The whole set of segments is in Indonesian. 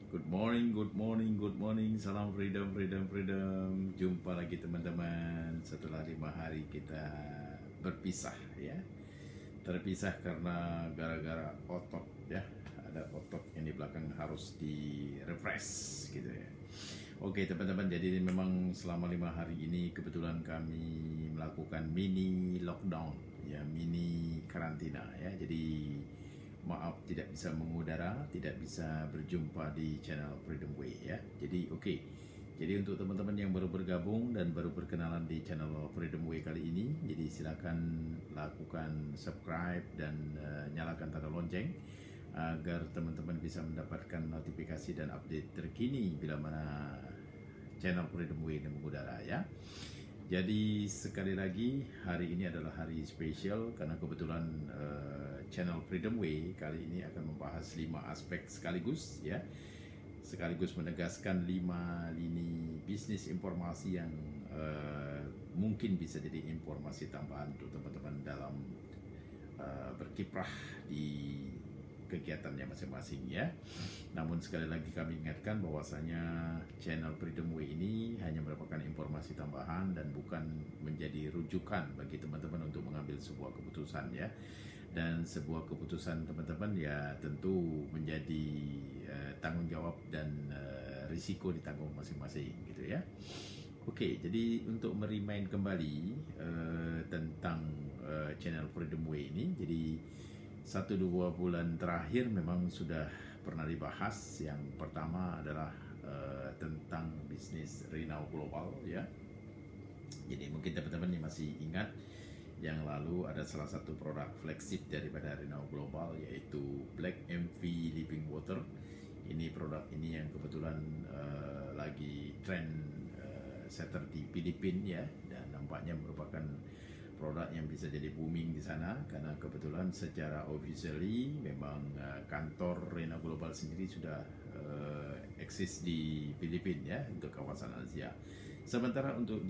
Good morning, good morning, good morning. Salam freedom, freedom, freedom. Jumpa lagi teman-teman. Setelah 5 hari kita berpisah ya. Terpisah karena gara-gara otot ya. Ada otot yang di belakang harus di refresh gitu ya. Oke teman-teman, jadi memang selama 5 hari ini kebetulan kami melakukan mini lockdown ya, mini karantina ya. Jadi maaf tidak bisa mengudara, tidak bisa berjumpa di channel Freedom Way ya. Jadi oke. Jadi untuk teman-teman yang baru bergabung dan baru berkenalan di channel Freedom Way kali ini, jadi silakan lakukan subscribe dan nyalakan tanda lonceng agar teman-teman bisa mendapatkan notifikasi dan update terkini bila mana channel Freedom Way ini mengudara ya. Jadi sekali lagi hari ini adalah hari spesial karena kebetulan channel Freedom Way kali ini akan membahas 5 aspek sekaligus ya. Sekaligus menegaskan 5 lini bisnis informasi yang mungkin bisa jadi informasi tambahan untuk teman-teman dalam berkiprah di kegiatannya masing-masing ya. Namun sekali lagi kami ingatkan bahwasanya channel Freedom Way ini hanya merupakan informasi tambahan dan bukan menjadi rujukan bagi teman-teman untuk mengambil sebuah keputusan ya. Dan sebuah keputusan teman-teman ya tentu menjadi tanggung jawab dan risiko ditanggung masing-masing gitu ya. Oke, jadi untuk merimain kembali tentang channel Freedom Way ini, jadi 1-2 bulan terakhir memang sudah pernah dibahas. Yang pertama adalah tentang bisnis Renault Global ya. Jadi mungkin teman-teman yang masih ingat yang lalu ada salah satu produk flagship daripada Renault Global yaitu Black MV Living Water. Ini produk ini yang kebetulan lagi trend setter di Filipina ya, dan nampaknya merupakan produk yang bisa jadi booming di sana karena kebetulan secara officially memang kantor Renault Global sendiri sudah eksis di Filipina ya untuk kawasan Asia. Sementara untuk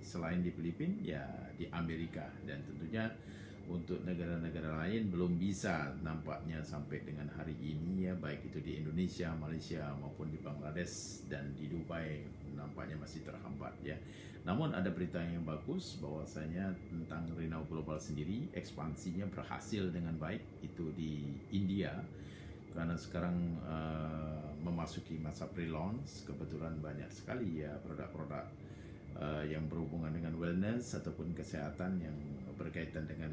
selain di Filipina ya di Amerika, dan tentunya untuk negara-negara lain belum bisa nampaknya sampai dengan hari ini ya, baik itu di Indonesia, Malaysia maupun di Bangladesh dan di Dubai nampaknya masih terhambat ya. Namun ada berita yang bagus bahwasanya tentang Renault Global sendiri ekspansinya berhasil dengan baik itu di India karena sekarang memasuki masa pre-launch. Kebetulan banyak sekali ya produk-produk yang berhubungan dengan wellness ataupun kesehatan yang berkaitan dengan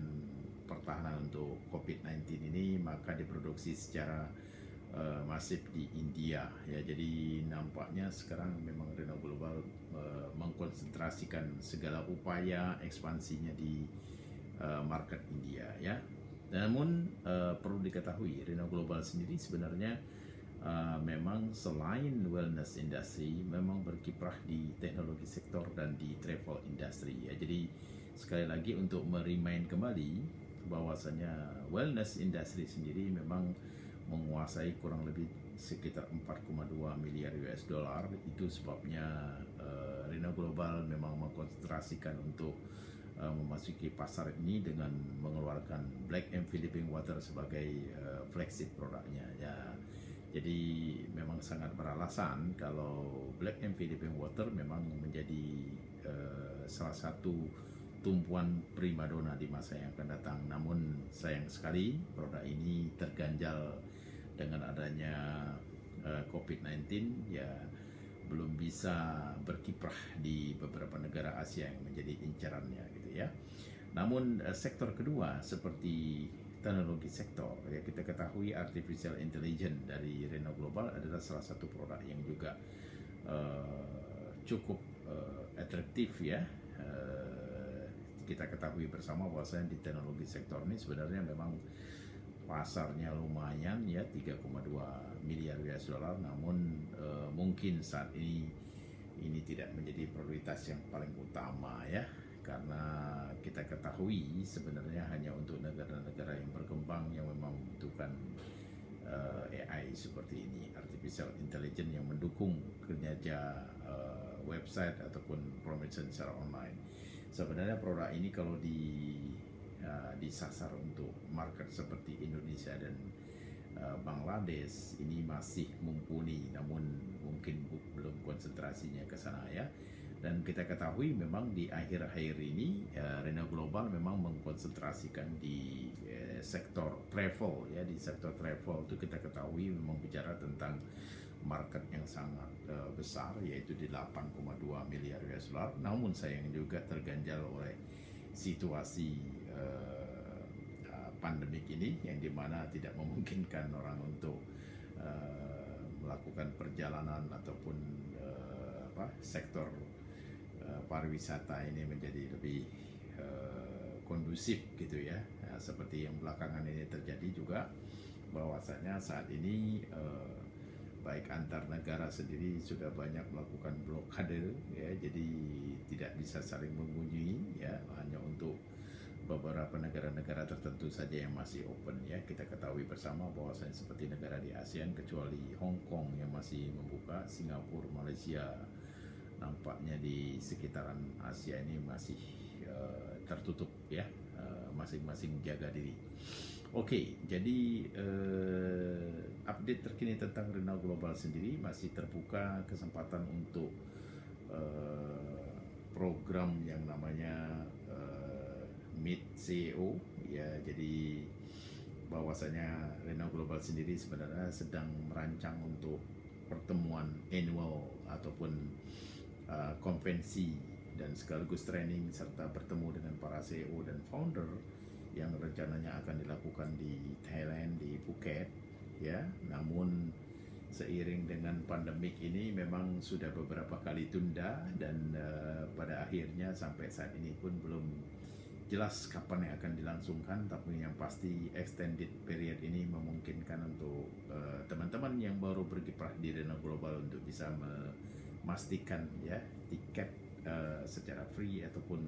pertahanan untuk COVID-19 ini, maka diproduksi secara masif di India ya. Jadi nampaknya sekarang memang Renault Global mengkonsentrasikan segala upaya ekspansinya di market India ya. Namun perlu diketahui Renault Global sendiri sebenarnya memang selain wellness industry memang berkiprah di teknologi sektor dan di travel industry ya. Jadi sekali lagi untuk merimain kembali bahwasanya wellness industry sendiri memang menguasai kurang lebih sekitar 4,2 miliar US dollar. Itu sebabnya Renault Global memang mengkonsentrasikan untuk memasuki pasar ini dengan mengeluarkan Black MV Living Water sebagai flagship produknya ya. Jadi memang sangat beralasan kalau Black MV Living Water memang menjadi salah satu tumpuan primadona di masa yang akan datang. Namun sayang sekali produk ini terganjal dengan adanya COVID-19 ya, belum bisa berkiprah di beberapa negara Asia yang menjadi incarannya gitu ya. Namun sektor kedua seperti teknologi sektor ya, kita ketahui artificial intelligence dari Renault Global adalah salah satu produk yang juga cukup atraktif ya. Kita ketahui bersama bahwasanya di teknologi sektor ini sebenarnya memang pasarnya lumayan ya, 3,2 miliar US dollar. Namun mungkin saat ini tidak menjadi prioritas yang paling utama ya, karena kita ketahui sebenarnya hanya untuk negara-negara yang berkembang yang memang membutuhkan AI seperti ini, artificial intelligence yang mendukung kinerja website ataupun promotion secara online. Sebenarnya produk ini kalau disasar untuk market seperti Indonesia dan Bangladesh ini masih mumpuni, namun mungkin belum konsentrasinya ke sana ya. Dan kita ketahui memang di akhir-akhir ini Rena Global memang mengkonsentrasikan di sektor travel ya. Di sektor travel itu kita ketahui memang bicara tentang market yang sangat besar, yaitu di 8,2 miliar US dollar. Namun sayang juga terganjal oleh situasi pandemik ini yang dimana tidak memungkinkan orang untuk melakukan perjalanan ataupun sektor pariwisata ini menjadi lebih kondusif gitu ya. Seperti yang belakangan ini terjadi juga, bahwasanya saat ini baik antar negara sendiri sudah banyak melakukan blokade ya, jadi tidak bisa saling mengunjungi ya, hanya untuk beberapa negara-negara tertentu saja yang masih open ya. Kita ketahui bersama bahwasanya seperti negara di ASEAN kecuali Hong Kong yang masih membuka, Singapura, Malaysia nampaknya di sekitaran Asia ini masih tertutup ya, masing-masing jaga diri. Oke, jadi update terkini tentang Rena Global sendiri masih terbuka kesempatan untuk program yang namanya Meet CEO ya. Jadi bahwasanya Rena Global sendiri sebenarnya sedang merancang untuk pertemuan annual ataupun konvensi dan sekaligus training serta bertemu dengan para CEO dan founder yang rencananya akan dilakukan di Thailand, di Phuket ya. Namun seiring dengan pandemik ini memang sudah beberapa kali tunda dan pada akhirnya sampai saat ini pun belum jelas kapan yang akan dilangsungkan, tapi yang pasti extended period ini memungkinkan untuk teman-teman yang baru berkiprah di Rena Global untuk bisa memastikan ya tiket secara free ataupun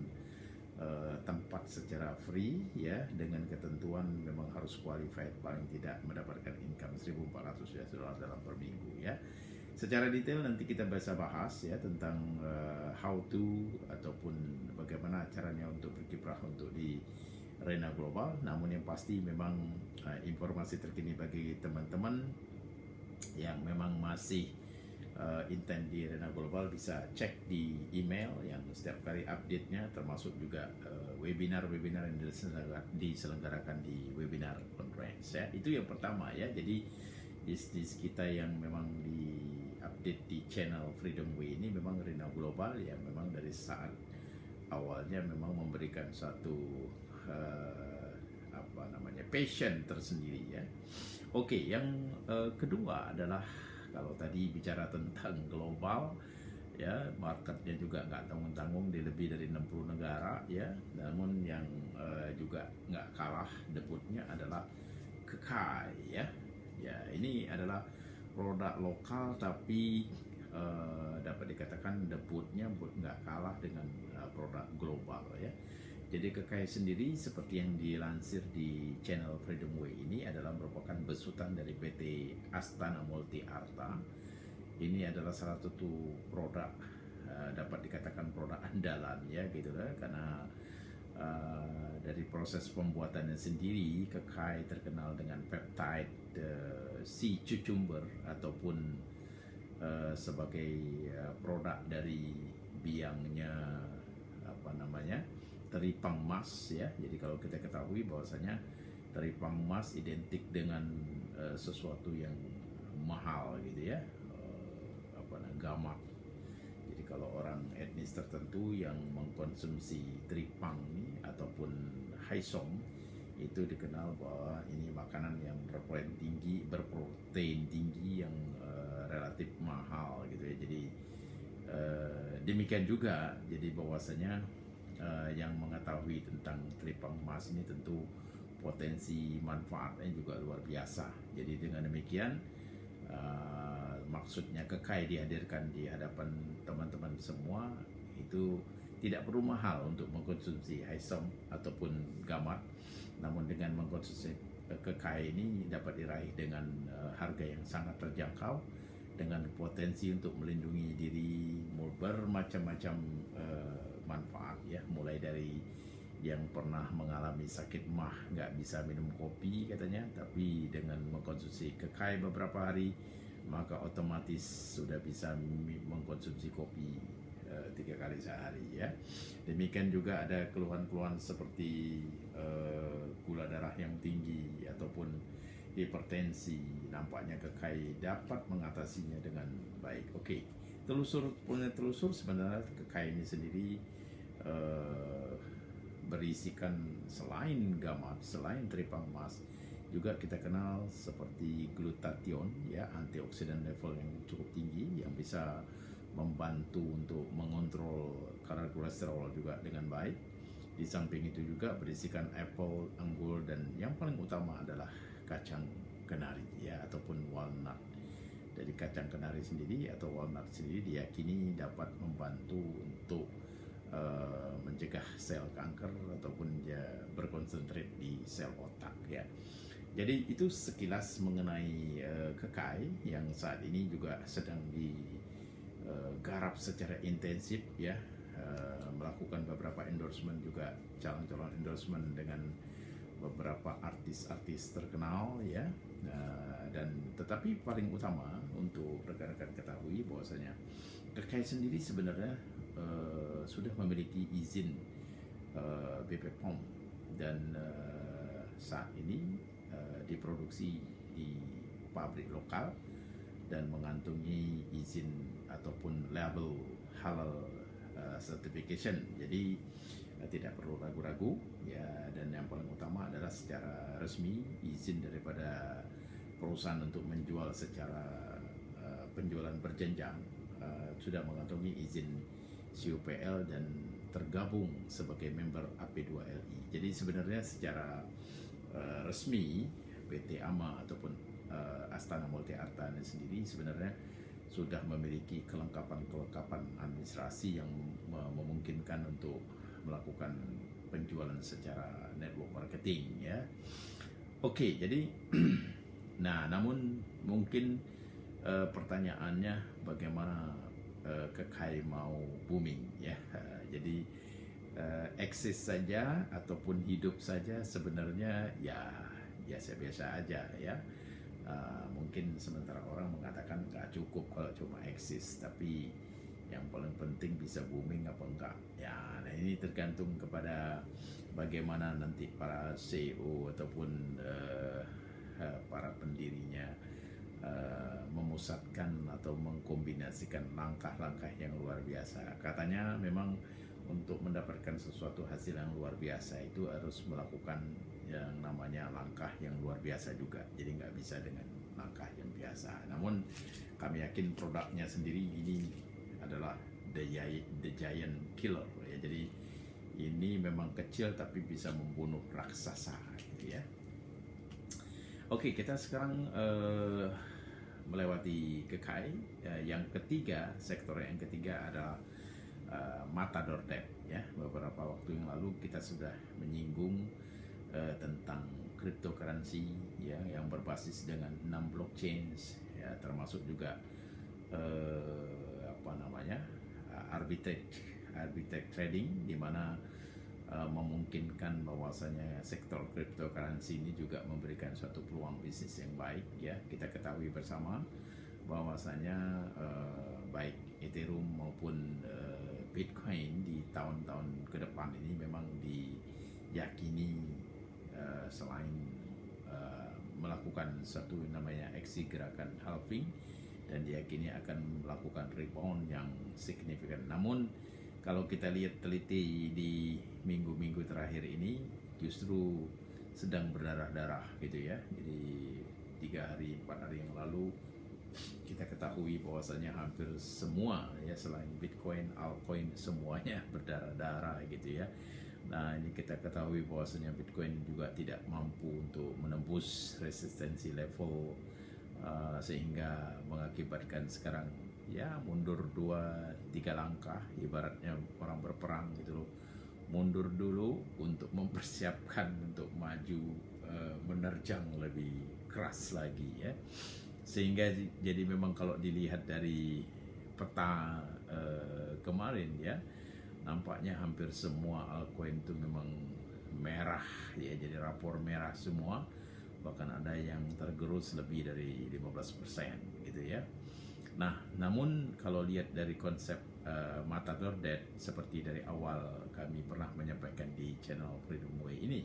tempat secara free ya, dengan ketentuan memang harus qualified paling tidak mendapatkan income 1.400 US dollar dalam per minggu ya. Secara detail nanti kita bisa bahas ya tentang how to ataupun bagaimana caranya untuk berkiprah untuk di Rena Global. Namun yang pasti memang informasi terkini bagi teman-teman yang memang masih intend di Rena Global bisa cek di email yang setiap kali update-nya, termasuk juga webinar-webinar yang diselenggarakan di webinar conference ya. Itu yang pertama ya. Jadi bisnis kita yang memang di update di channel Freedom Way ini memang Rena Global ya, memang dari saat awalnya memang memberikan satu passion tersendiri ya. Oke, yang kedua adalah kalau tadi bicara tentang global ya, marketnya juga nggak tanggung-tanggung di lebih dari 60 negara ya. Namun yang juga nggak kalah debutnya adalah Kekai ya. Ya, ini adalah produk lokal tapi dapat dikatakan debutnya nggak kalah dengan produk global ya. Jadi Kekai sendiri seperti yang dilansir di channel Freedom Way ini adalah merupakan besutan dari PT Astana Multi Arta. Ini adalah salah satu produk dapat dikatakan produk andalan ya gitu lah, karena dari proses pembuatannya sendiri Kekai terkenal dengan peptide sea cucumber ataupun sebagai produk dari biangnya teripang emas ya. Jadi kalau kita ketahui bahwasanya teripang emas identik dengan sesuatu yang mahal gitu ya, gamak. Jadi kalau orang etnis tertentu yang mengkonsumsi teripang ini ataupun haisong itu dikenal bahwa ini makanan yang berprotein tinggi yang relatif mahal gitu ya. Jadi demikian juga, jadi bahwasanya yang mengetahui tentang teripang emas ini tentu potensi manfaatnya juga luar biasa. Jadi dengan demikian maksudnya Kekai dihadirkan di hadapan teman-teman semua itu tidak perlu mahal untuk mengkonsumsi haisong ataupun gamat. Namun dengan mengkonsumsi Kekai ini dapat diraih dengan harga yang sangat terjangkau, dengan potensi untuk melindungi diri bermacam-macam manfaat ya, mulai dari yang pernah mengalami sakit mah nggak bisa minum kopi katanya, tapi dengan mengkonsumsi kekai beberapa hari maka otomatis sudah bisa mengkonsumsi kopi 3 kali sehari ya. Demikian juga ada keluhan-keluhan seperti gula darah yang tinggi ataupun hipertensi, nampaknya kekai dapat mengatasinya dengan baik. Oke, telusur sebenarnya kekai ini sendiri berisikan selain gamat, selain tripang emas, juga kita kenal seperti glutathione ya, antioksidan level yang cukup tinggi yang bisa membantu untuk mengontrol kadar kolesterol juga dengan baik. Di samping itu juga berisikan apple, anggur, dan yang paling utama adalah kacang kenari ya, ataupun walnut. Dari kacang kenari sendiri atau walnut sendiri diyakini dapat membantu untuk mencegah sel kanker ataupun dia berkonsentrat di sel otak ya. Jadi itu sekilas mengenai kekai yang saat ini juga sedang digarap secara intensif ya, melakukan beberapa endorsement juga, calon-calon endorsement dengan beberapa artis-artis terkenal ya. Dan tetapi paling utama untuk rekan-rekan ketahui bahwasanya kekai sendiri sebenarnya sudah memiliki izin BP POM dan saat ini diproduksi di pabrik lokal dan mengantungi izin ataupun label halal certification. Jadi tidak perlu ragu-ragu ya, dan yang paling utama adalah secara resmi izin daripada perusahaan untuk menjual secara penjualan berjenjang sudah mengantongi izin CUPL dan tergabung sebagai member AP2LI. Jadi sebenarnya secara resmi PT AMA ataupun Astana Multi Artana sendiri sebenarnya sudah memiliki kelengkapan administrasi yang memungkinkan untuk melakukan penjualan secara network marketing ya. Oke, jadi nah namun mungkin pertanyaannya bagaimana kekai mau booming ya. Jadi eksis saja ataupun hidup saja sebenarnya ya biasa-biasa aja ya. Mungkin sementara orang mengatakan nggak cukup kalau cuma eksis, tapi yang paling penting bisa booming apa enggak ya. Nah ini tergantung kepada bagaimana nanti para CEO ataupun para pendirinya memusatkan atau mengkombinasikan langkah-langkah yang luar biasa. Katanya memang untuk mendapatkan sesuatu hasil yang luar biasa itu harus melakukan yang namanya langkah yang luar biasa juga. Jadi nggak bisa dengan langkah yang biasa. Namun kami yakin produknya sendiri ini adalah the giant killer ya. Jadi ini memang kecil tapi bisa membunuh raksasa gitu ya. Oke, kita sekarang melewati kekai. Yang ketiga, sektor yang ketiga adalah Matador Debt ya. Beberapa waktu yang lalu kita sudah menyinggung tentang cryptocurrency ya, yang berbasis dengan 6 blockchain ya, termasuk juga arbitrage trading, di mana memungkinkan bahwasanya sektor cryptocurrency ini juga memberikan suatu peluang bisnis yang baik ya. Kita ketahui bersama bahwasanya baik Ethereum maupun Bitcoin di tahun-tahun ke depan ini memang diyakini selain melakukan satu namanya aksi gerakan halving dan diyakini akan melakukan rebound yang signifikan. Namun kalau kita lihat teliti di minggu-minggu terakhir ini justru sedang berdarah-darah gitu ya. Jadi 3-4 hari yang lalu kita ketahui bahwasanya hampir semua ya, selain Bitcoin, altcoin semuanya berdarah-darah gitu ya. Nah ini kita ketahui bahwasanya Bitcoin juga tidak mampu untuk menembus resistensi level sehingga mengakibatkan sekarang ya mundur 2-3 langkah, ibaratnya orang berperang gitu loh. Mundur dulu untuk mempersiapkan untuk maju menerjang lebih keras lagi ya. Sehingga jadi memang kalau dilihat dari peta kemarin ya, nampaknya hampir semua altcoin itu memang merah ya, jadi rapor merah semua, bahkan ada yang tergerus lebih dari 15% gitu ya. Nah, namun kalau lihat dari konsep Matador Debt, seperti dari awal kami pernah menyampaikan di channel Freedom Way ini,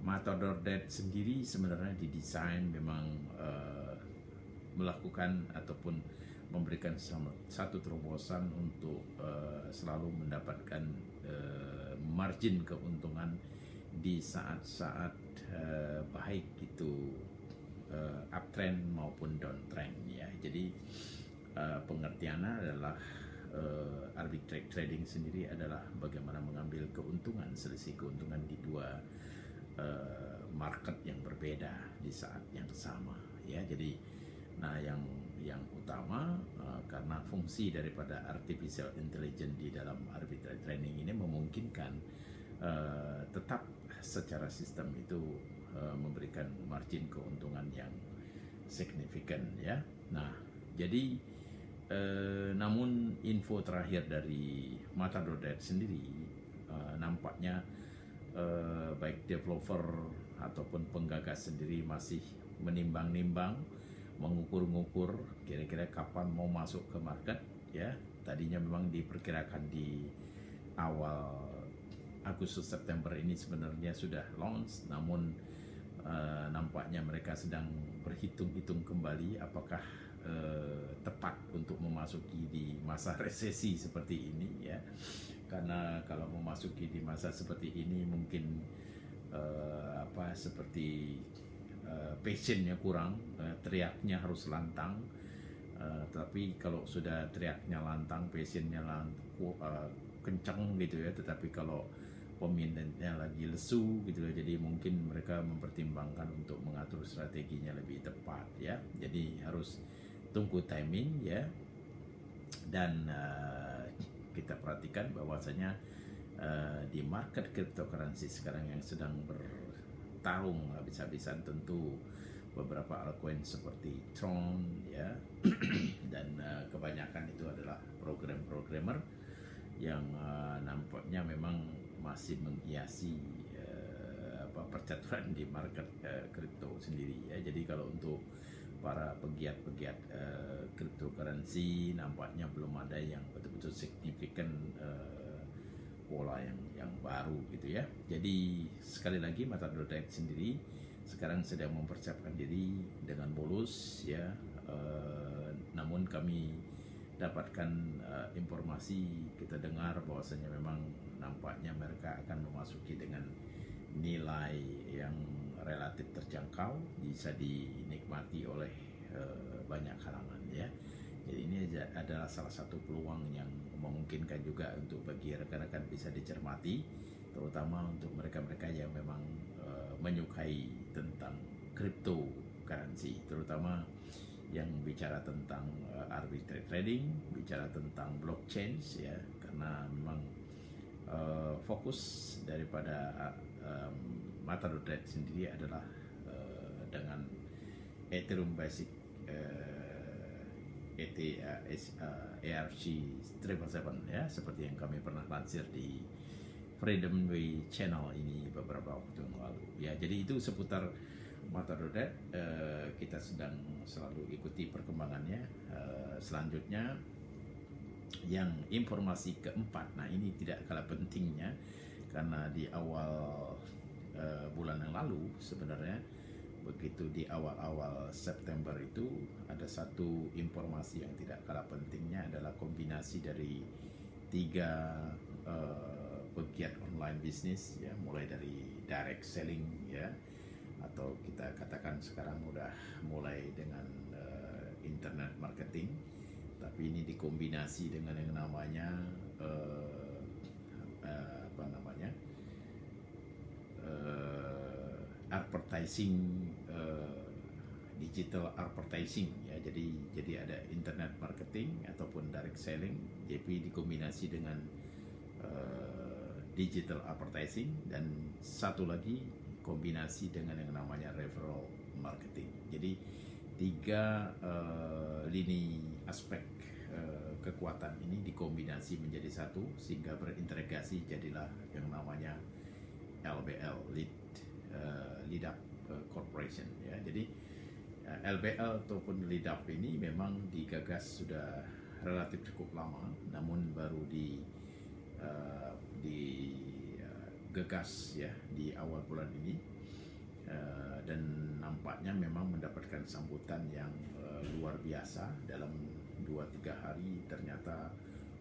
Matador Debt sendiri sebenarnya didesain memang melakukan ataupun memberikan satu terobosan untuk selalu mendapatkan margin keuntungan di saat-saat baik itu uptrend maupun downtrend ya. Jadi pengertiannya adalah arbitrage trading sendiri adalah bagaimana mengambil keuntungan, selisih keuntungan di dua market yang berbeda di saat yang sama ya. Jadi nah yang utama karena fungsi daripada artificial intelligence di dalam arbitrage trading ini memungkinkan tetap secara sistem itu memberikan margin keuntungan yang signifikan ya. Nah, jadi namun info terakhir dari Matador Debt sendiri nampaknya baik developer ataupun penggagas sendiri masih menimbang-nimbang, mengukur-ngukur kira-kira kapan mau masuk ke market ya. Tadinya memang diperkirakan di awal Agustus September ini sebenarnya sudah launch, namun nampaknya mereka sedang berhitung-hitung kembali apakah tepat untuk memasuki di masa resesi seperti ini ya. Karena kalau memasuki di masa seperti ini mungkin seperti passionnya kurang, teriaknya harus lantang. Tapi kalau sudah teriaknya lantang, passionnya kencang gitu ya, tetapi kalau peminatnya lagi lesu gitu ya, jadi mungkin mereka mempertimbangkan untuk mengatur strateginya lebih tepat ya. Jadi harus tunggu timing ya. Dan kita perhatikan bahwasanya di market cryptocurrency sekarang yang sedang bertarung habis-habisan tentu beberapa altcoin seperti Tron ya dan kebanyakan itu adalah programmer yang nampaknya memang masih menghiasi percaturan di market kripto sendiri ya. Jadi kalau untuk para pegiat-pegiat cryptocurrency nampaknya belum ada yang betul-betul signifikan pola yang baru gitu ya. Jadi sekali lagi Matador Debt sendiri sekarang sedang mempersiapkan diri dengan mulus ya. Namun kami dapatkan informasi, kita dengar bahwasanya memang nampaknya mereka akan memasuki dengan nilai yang relatif terjangkau, bisa dinikmati oleh banyak kalangan ya. Jadi ini adalah salah satu peluang yang memungkinkan juga untuk bagi rekan-rekan bisa dicermati, terutama untuk mereka-mereka yang memang menyukai tentang cryptocurrency, terutama yang bicara tentang arbitrage trading, bicara tentang blockchain ya, karena memang fokus daripada Matador Debt sendiri adalah dengan Ethereum Basic ERC-777 ya, seperti yang kami pernah lansir di Freedom Way channel ini beberapa waktu yang lalu ya. Jadi itu seputar Matador Debt. Kita sedang selalu ikuti perkembangannya. Selanjutnya yang informasi keempat, nah ini tidak kalah pentingnya karena di awal bulan yang lalu sebenarnya, begitu di awal-awal September itu ada satu informasi yang tidak kalah pentingnya, adalah kombinasi dari tiga pegiat online bisnis ya, mulai dari direct selling ya, atau kita katakan sekarang udah mulai dengan internet marketing, tapi ini dikombinasi dengan yang namanya advertising, digital advertising ya. Jadi ada internet marketing ataupun direct selling, JP dikombinasi dengan digital advertising, dan satu lagi kombinasi dengan yang namanya referral marketing. Jadi tiga lini aspek kekuatan ini dikombinasi menjadi satu sehingga berintegrasi jadilah yang namanya LBL, Lead Up Corporation ya. Jadi LBL ataupun Lead Up ini memang digagas sudah relatif cukup lama, namun baru digagas ya di awal bulan ini. Dan nampaknya memang mendapatkan sambutan yang luar biasa. Dalam 2-3 hari ternyata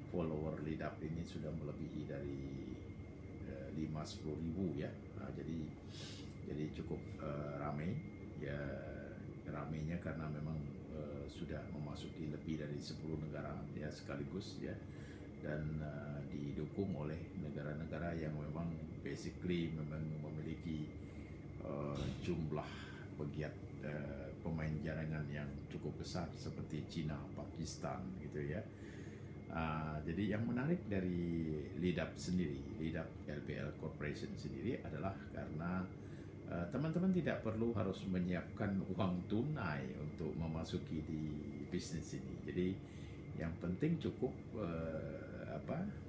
follower Lead Up ini sudah melebihi dari 5-10 ribu ya. Jadi cukup ramai ya, ramainya karena memang sudah memasuki lebih dari 10 negara ya sekaligus ya, dan didukung oleh negara-negara yang memang basically memang memiliki jumlah pegiat pemain jaringan yang cukup besar seperti China, Pakistan gitu ya. Jadi yang menarik dari Lead Up sendiri, Lead Up LBL Corporation sendiri adalah karena teman-teman tidak perlu harus menyiapkan uang tunai untuk memasuki di bisnis ini. Jadi yang penting cukup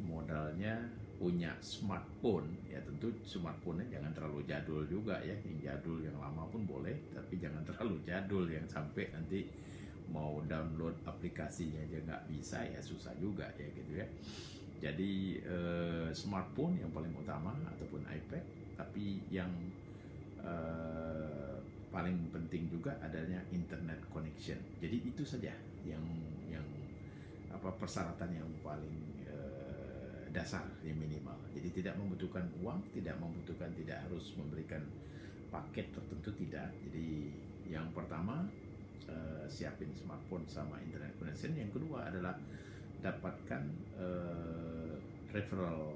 modalnya punya smartphone ya. Tentu smartphone-nya jangan terlalu jadul juga ya, yang jadul yang lama pun boleh, tapi jangan terlalu jadul yang sampai nanti mau download aplikasinya aja nggak bisa ya, susah juga ya gitu ya. Jadi smartphone yang paling utama ataupun iPad, tapi yang paling penting juga adanya internet connection. Jadi itu saja yang persyaratan yang paling dasar yang minimal. Jadi tidak membutuhkan uang, tidak harus memberikan paket tertentu, tidak. Jadi yang pertama siapin smartphone sama internet connection. Yang kedua adalah dapatkan referral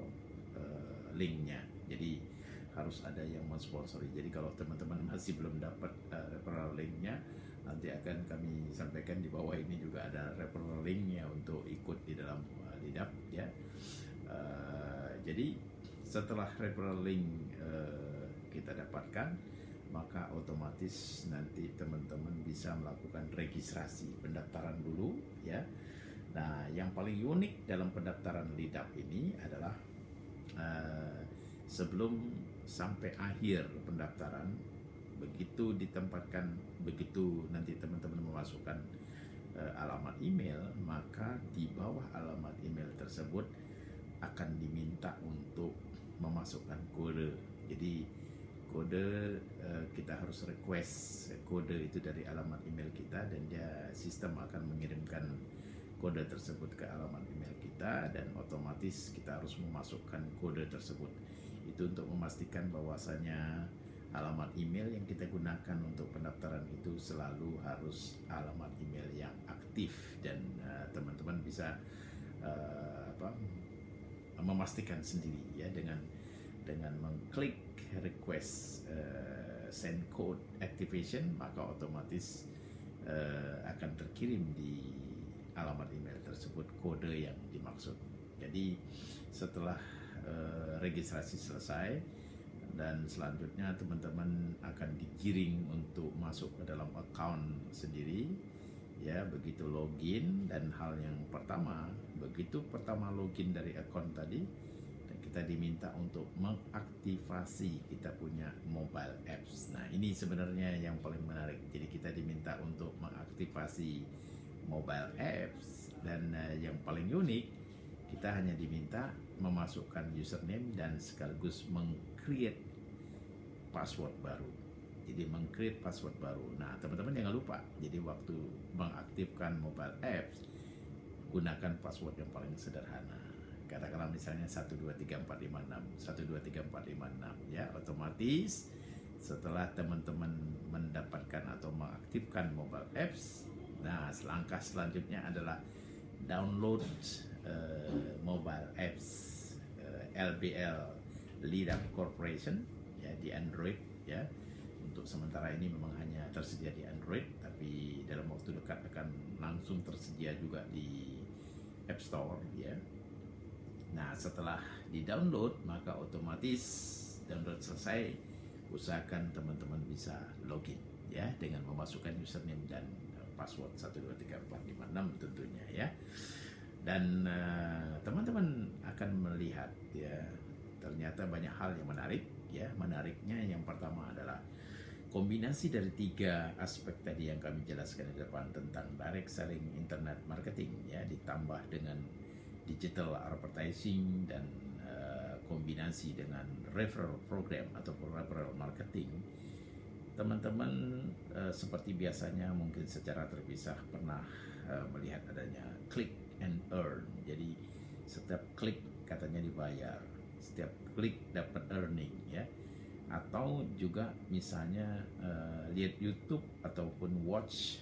linknya. Jadi harus ada yang mensponsori. Jadi kalau teman-teman masih belum dapat referral linknya, nanti akan kami sampaikan di bawah ini juga ada referral linknya untuk ikut di dalam Lead Up ya. Jadi setelah referral link kita dapatkan, maka otomatis nanti teman-teman bisa melakukan registrasi pendaftaran dulu ya. Nah, yang paling unik dalam pendaftaran Lead Up ini adalah sebelum sampai akhir pendaftaran, begitu ditempatkan, begitu nanti teman-teman memasukkan alamat email, maka di bawah alamat email tersebut akan diminta untuk memasukkan kode. Jadi kode kita harus request kode itu dari alamat email kita, dan sistem akan mengirimkan kode tersebut ke alamat email kita, dan otomatis kita harus memasukkan kode tersebut. Itu untuk memastikan bahwasanya alamat email yang kita gunakan untuk pendaftaran itu selalu harus alamat email yang aktif, dan teman-teman bisa memastikan sendiri ya dengan mengklik request send code activation, maka otomatis akan terkirim di alamat email tersebut kode yang dimaksud. Jadi setelah registrasi selesai, dan selanjutnya teman-teman akan digiring untuk masuk ke dalam account sendiri ya. Begitu login, dan hal yang pertama, begitu pertama login dari account tadi, dan kita diminta untuk mengaktifasi kita punya mobile apps. Nah, ini sebenarnya yang paling menarik. Jadi kita diminta untuk mengaktifasi mobile apps, dan yang paling unik, kita hanya diminta memasukkan username dan sekaligus meng-create password baru. Jadi meng-create password baru. Nah, teman-teman jangan lupa, jadi waktu mengaktifkan mobile apps, gunakan password yang paling sederhana. Katakanlah misalnya 123456, 123456 ya. Otomatis setelah teman-teman mendapatkan atau mengaktifkan mobile apps, nah langkah selanjutnya adalah download mobile apps LBL Lead Up Corporation ya di Android ya. Untuk sementara ini memang hanya tersedia di Android, tapi dalam waktu dekat akan langsung tersedia juga di App Store ya. Nah, setelah di-download, maka otomatis download selesai, usahakan teman-teman bisa login ya dengan memasukkan username dan password 123456 tentunya ya. Dan teman-teman akan melihat ya, ternyata banyak hal yang menarik ya. Menariknya yang pertama adalah kombinasi dari 3 aspek tadi yang kami jelaskan di depan tentang direct selling, internet marketing ya, ditambah dengan digital advertising dan kombinasi dengan referral program ataupun referral marketing. Teman-teman seperti biasanya mungkin secara terpisah pernah melihat adanya click and earn. Jadi setiap klik katanya dibayar, setiap klik dapat earning ya. Atau juga misalnya lihat YouTube ataupun watch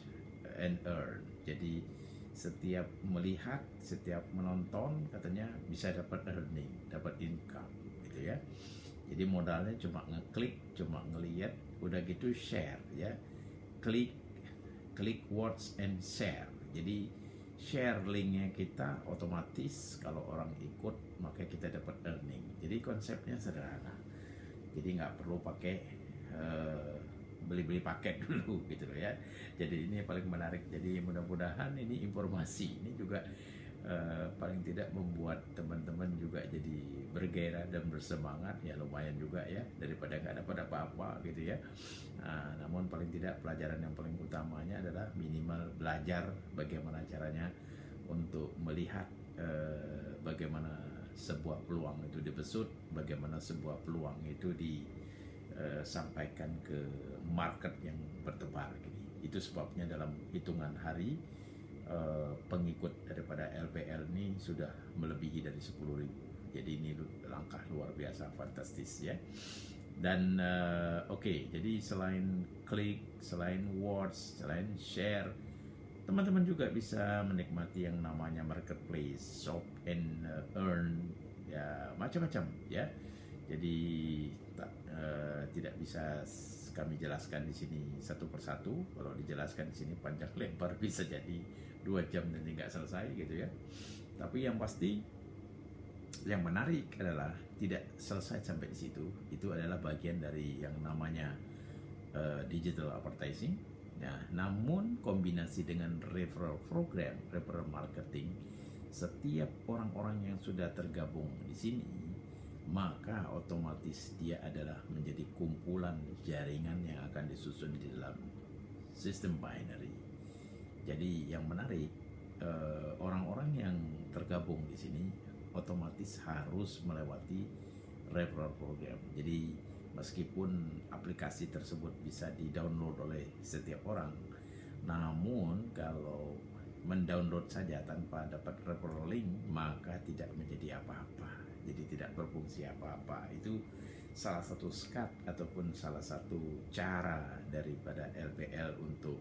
and earn. Jadi setiap melihat, setiap menonton katanya bisa dapat earning, dapat income gitu ya. Jadi modalnya cuma ngeklik, cuma ngelihat, udah gitu share ya. Klik, watch and share. Jadi share linknya kita otomatis kalau orang ikut maka kita dapat earning. Jadi konsepnya sederhana. Jadi nggak perlu pakai beli-beli paket dulu gitu loh ya. Jadi ini yang paling menarik. Jadi mudah-mudahan ini informasi ini juga paling tidak membuat teman-teman juga jadi bergairah dan bersemangat ya, lumayan juga ya, daripada nggak dapat apa-apa gitu ya. Namun paling tidak pelajaran yang paling utamanya adalah minimal belajar bagaimana caranya untuk melihat bagaimana sebuah peluang itu dibesut, bagaimana sebuah peluang itu disampaikan ke market yang bertebar gini. Itu sebabnya dalam hitungan hari pengikut daripada LPL ini sudah melebihi dari 10.000. Jadi ini langkah luar biasa, fantastis ya. Dan oke, jadi selain klik, selain watch, selain share, teman-teman juga bisa menikmati yang namanya marketplace, shop and earn ya, macam-macam ya. Jadi tidak bisa kami jelaskan di sini satu persatu. Kalau dijelaskan di sini panjang lebar bisa jadi 2 jam dan nggak selesai gitu ya. Tapi yang pasti yang menarik adalah tidak selesai sampai di situ. Itu adalah bagian dari yang namanya digital advertising. Nah, namun kombinasi dengan referral program, referral marketing, setiap orang-orang yang sudah tergabung di sini, maka otomatis dia adalah menjadi kumpulan jaringan yang akan disusun di dalam sistem binary. Jadi yang menarik, orang-orang yang tergabung di sini otomatis harus melewati referral program. Jadi meskipun aplikasi tersebut bisa di-download oleh setiap orang, namun kalau mendownload saja tanpa dapat referral link maka tidak menjadi apa-apa. Jadi tidak berfungsi apa-apa. Itu salah satu skat ataupun salah satu cara daripada LPL untuk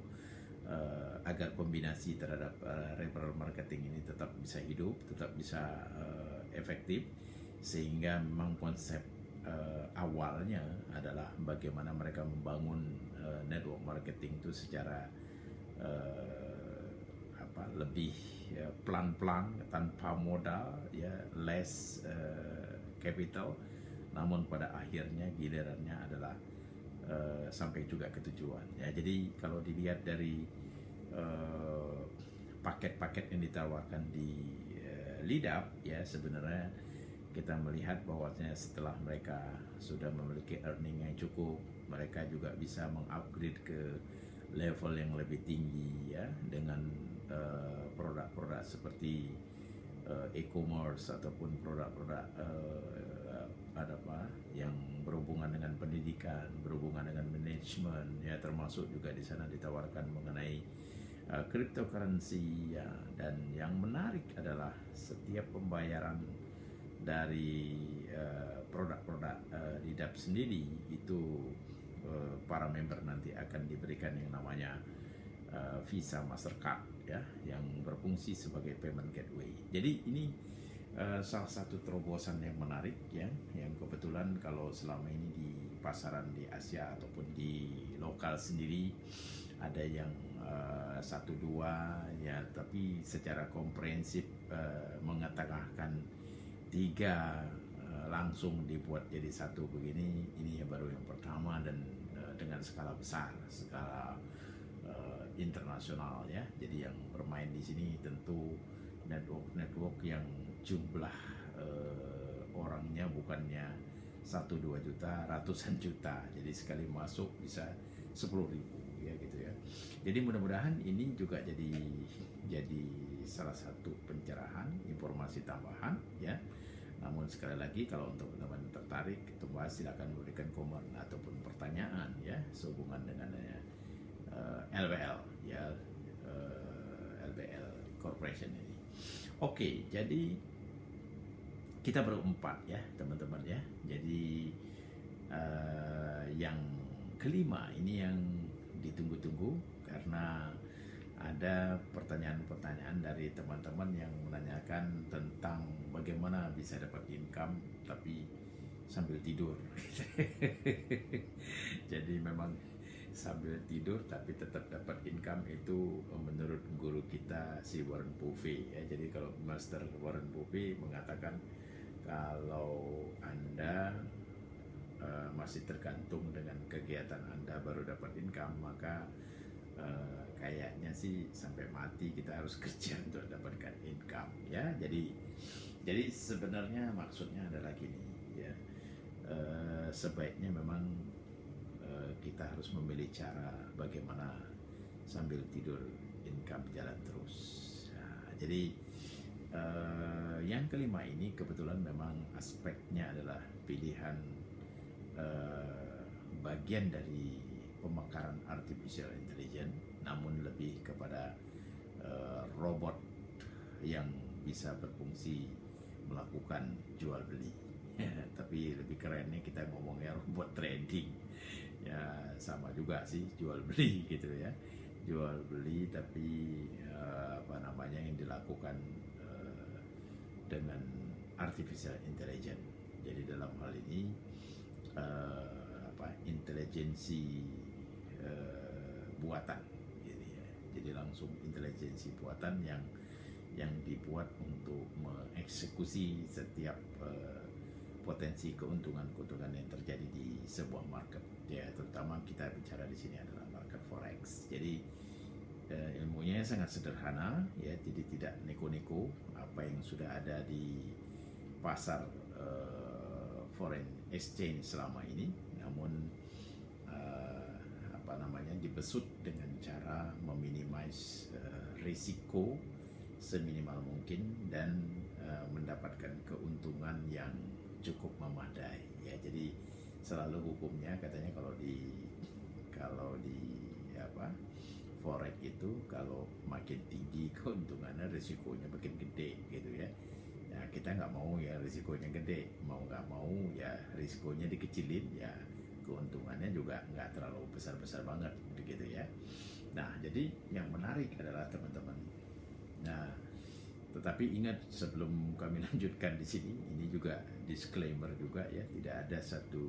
agar kombinasi terhadap referral marketing ini tetap bisa hidup, tetap bisa efektif, sehingga memang konsep awalnya adalah bagaimana mereka membangun network marketing itu secara lebih pelan-pelan, tanpa modal ya, less capital, namun pada akhirnya gilirannya adalah sampai juga ke tujuan ya. Jadi kalau dilihat dari paket-paket yang ditawarkan di Leadup ya, sebenarnya kita melihat bahwasanya setelah mereka sudah memiliki earning yang cukup, mereka juga bisa mengupgrade ke level yang lebih tinggi ya, dengan produk-produk seperti e-commerce ataupun produk-produk yang berhubungan dengan pendidikan, berhubungan dengan manajemen ya, termasuk juga di sana ditawarkan mengenai cryptocurrency ya. Dan yang menarik adalah setiap pembayaran dari produk-produk Leadup sendiri itu para member nanti akan diberikan yang namanya Visa Mastercard ya, yang berfungsi sebagai payment gateway. Jadi ini salah satu terobosan yang menarik ya, yang kebetulan kalau selama ini di pasaran di Asia ataupun di lokal sendiri ada yang 1-2 ya, tapi secara komprehensif mengetengahkan 3 langsung dibuat jadi satu begini, ini ya baru yang pertama, dan dengan skala besar, skala internasional ya. Jadi yang bermain di sini tentu network yang jumlah orangnya bukannya 1-2 juta, ratusan juta. Jadi sekali masuk bisa 10.000 ya gitu ya. Jadi mudah-mudahan ini juga jadi salah satu pencerahan, informasi tambahan ya. Namun sekali lagi kalau untuk teman-teman tertarik untuk bahas, silakan berikan komen ataupun pertanyaan ya sehubungan dengan LBL ya, LBL Corporation ini. Oke, jadi kita berempat ya teman-teman ya. Jadi yang kelima ini yang ditunggu-tunggu karena ada pertanyaan-pertanyaan dari teman-teman yang menanyakan tentang bagaimana bisa dapat income tapi sambil tidur. Jadi memang sambil tidur tapi tetap dapat income itu menurut guru kita si Warren Buffett ya. Jadi kalau Master Warren Buffett mengatakan kalau Anda masih tergantung dengan kegiatan Anda baru dapat income, maka kayaknya sih sampai mati kita harus kerja untuk dapatkan income ya. Jadi sebenarnya maksudnya adalah gini ya, sebaiknya memang kita harus memilih cara bagaimana sambil tidur income jalan terus. Nah, jadi yang kelima ini kebetulan memang aspeknya adalah pilihan bagian dari pemekaran artificial intelligence, namun lebih kepada robot yang bisa berfungsi melakukan jual beli. Tapi lebih kerennya kita ngomongnya robot trading. Ya sama juga sih jual beli gitu ya. Jual beli tapi yang dilakukan dengan artificial intelligence. Jadi dalam hal ini intelijensi buatan gitu ya. Jadi langsung intelijensi buatan yang dibuat untuk mengeksekusi setiap potensi keuntungan yang terjadi di sebuah market ya, terutama kita bicara di sini adalah market forex. Jadi ilmunya sangat sederhana ya, jadi tidak neko-neko apa yang sudah ada di pasar foreign exchange selama ini, namun dibesut dengan cara meminimize risiko seminimal mungkin dan mendapatkan keuntungan yang cukup memadai ya. Jadi selalu hukumnya katanya kalau di forex itu kalau makin tinggi keuntungannya, risikonya makin gede gitu ya. Ya kita nggak mau ya risikonya gede, mau nggak mau ya risikonya dikecilin ya, keuntungannya juga nggak terlalu besar-besar banget begitu ya. Nah jadi yang menarik adalah teman-teman. Nah tetapi ingat sebelum kami lanjutkan di sini, ini juga disclaimer juga ya, tidak ada satu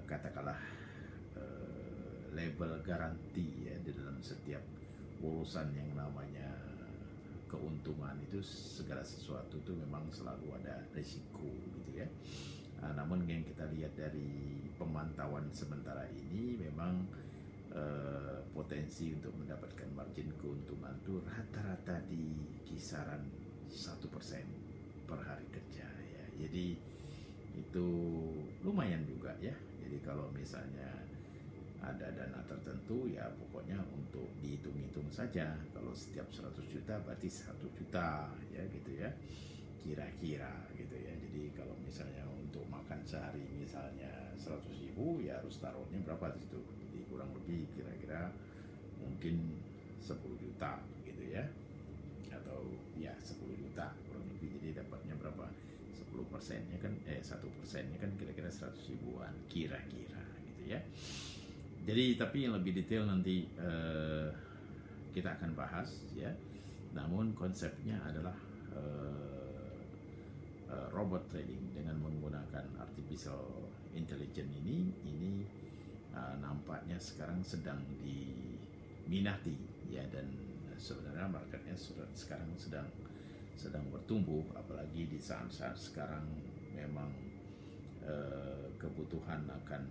katakanlah label garansi ya di dalam setiap urusan yang namanya keuntungan. Itu segala sesuatu itu memang selalu ada risiko gitu ya. Namun yang kita lihat dari pemantauan sementara ini memang potensi untuk mendapatkan margin keuntungan itu rata-rata di kisaran 1% per hari kerja ya. Jadi itu lumayan juga ya. Jadi kalau misalnya ada dana tertentu ya pokoknya untuk dihitung-hitung saja, kalau setiap 100 juta berarti 1 juta ya gitu ya, kira-kira gitu ya. Jadi kalau misalnya untuk makan sehari misalnya 100.000 ya harus taruhnya berapa di situ, jadi kurang lebih kira-kira mungkin 10 juta gitu ya, atau ya 10 juta kurang lebih. Jadi dapatnya berapa, 10%-nya kan 1%-nya kan kira-kira 100 ribuan kira-kira gitu ya. Jadi tapi yang lebih detail nanti kita akan bahas ya. Namun konsepnya adalah robot trading dengan menggunakan artificial intelligence ini nampaknya sekarang sedang diminati ya, dan sebenarnya marketnya sekarang sedang bertumbuh, apalagi di saat-saat sekarang memang kebutuhan akan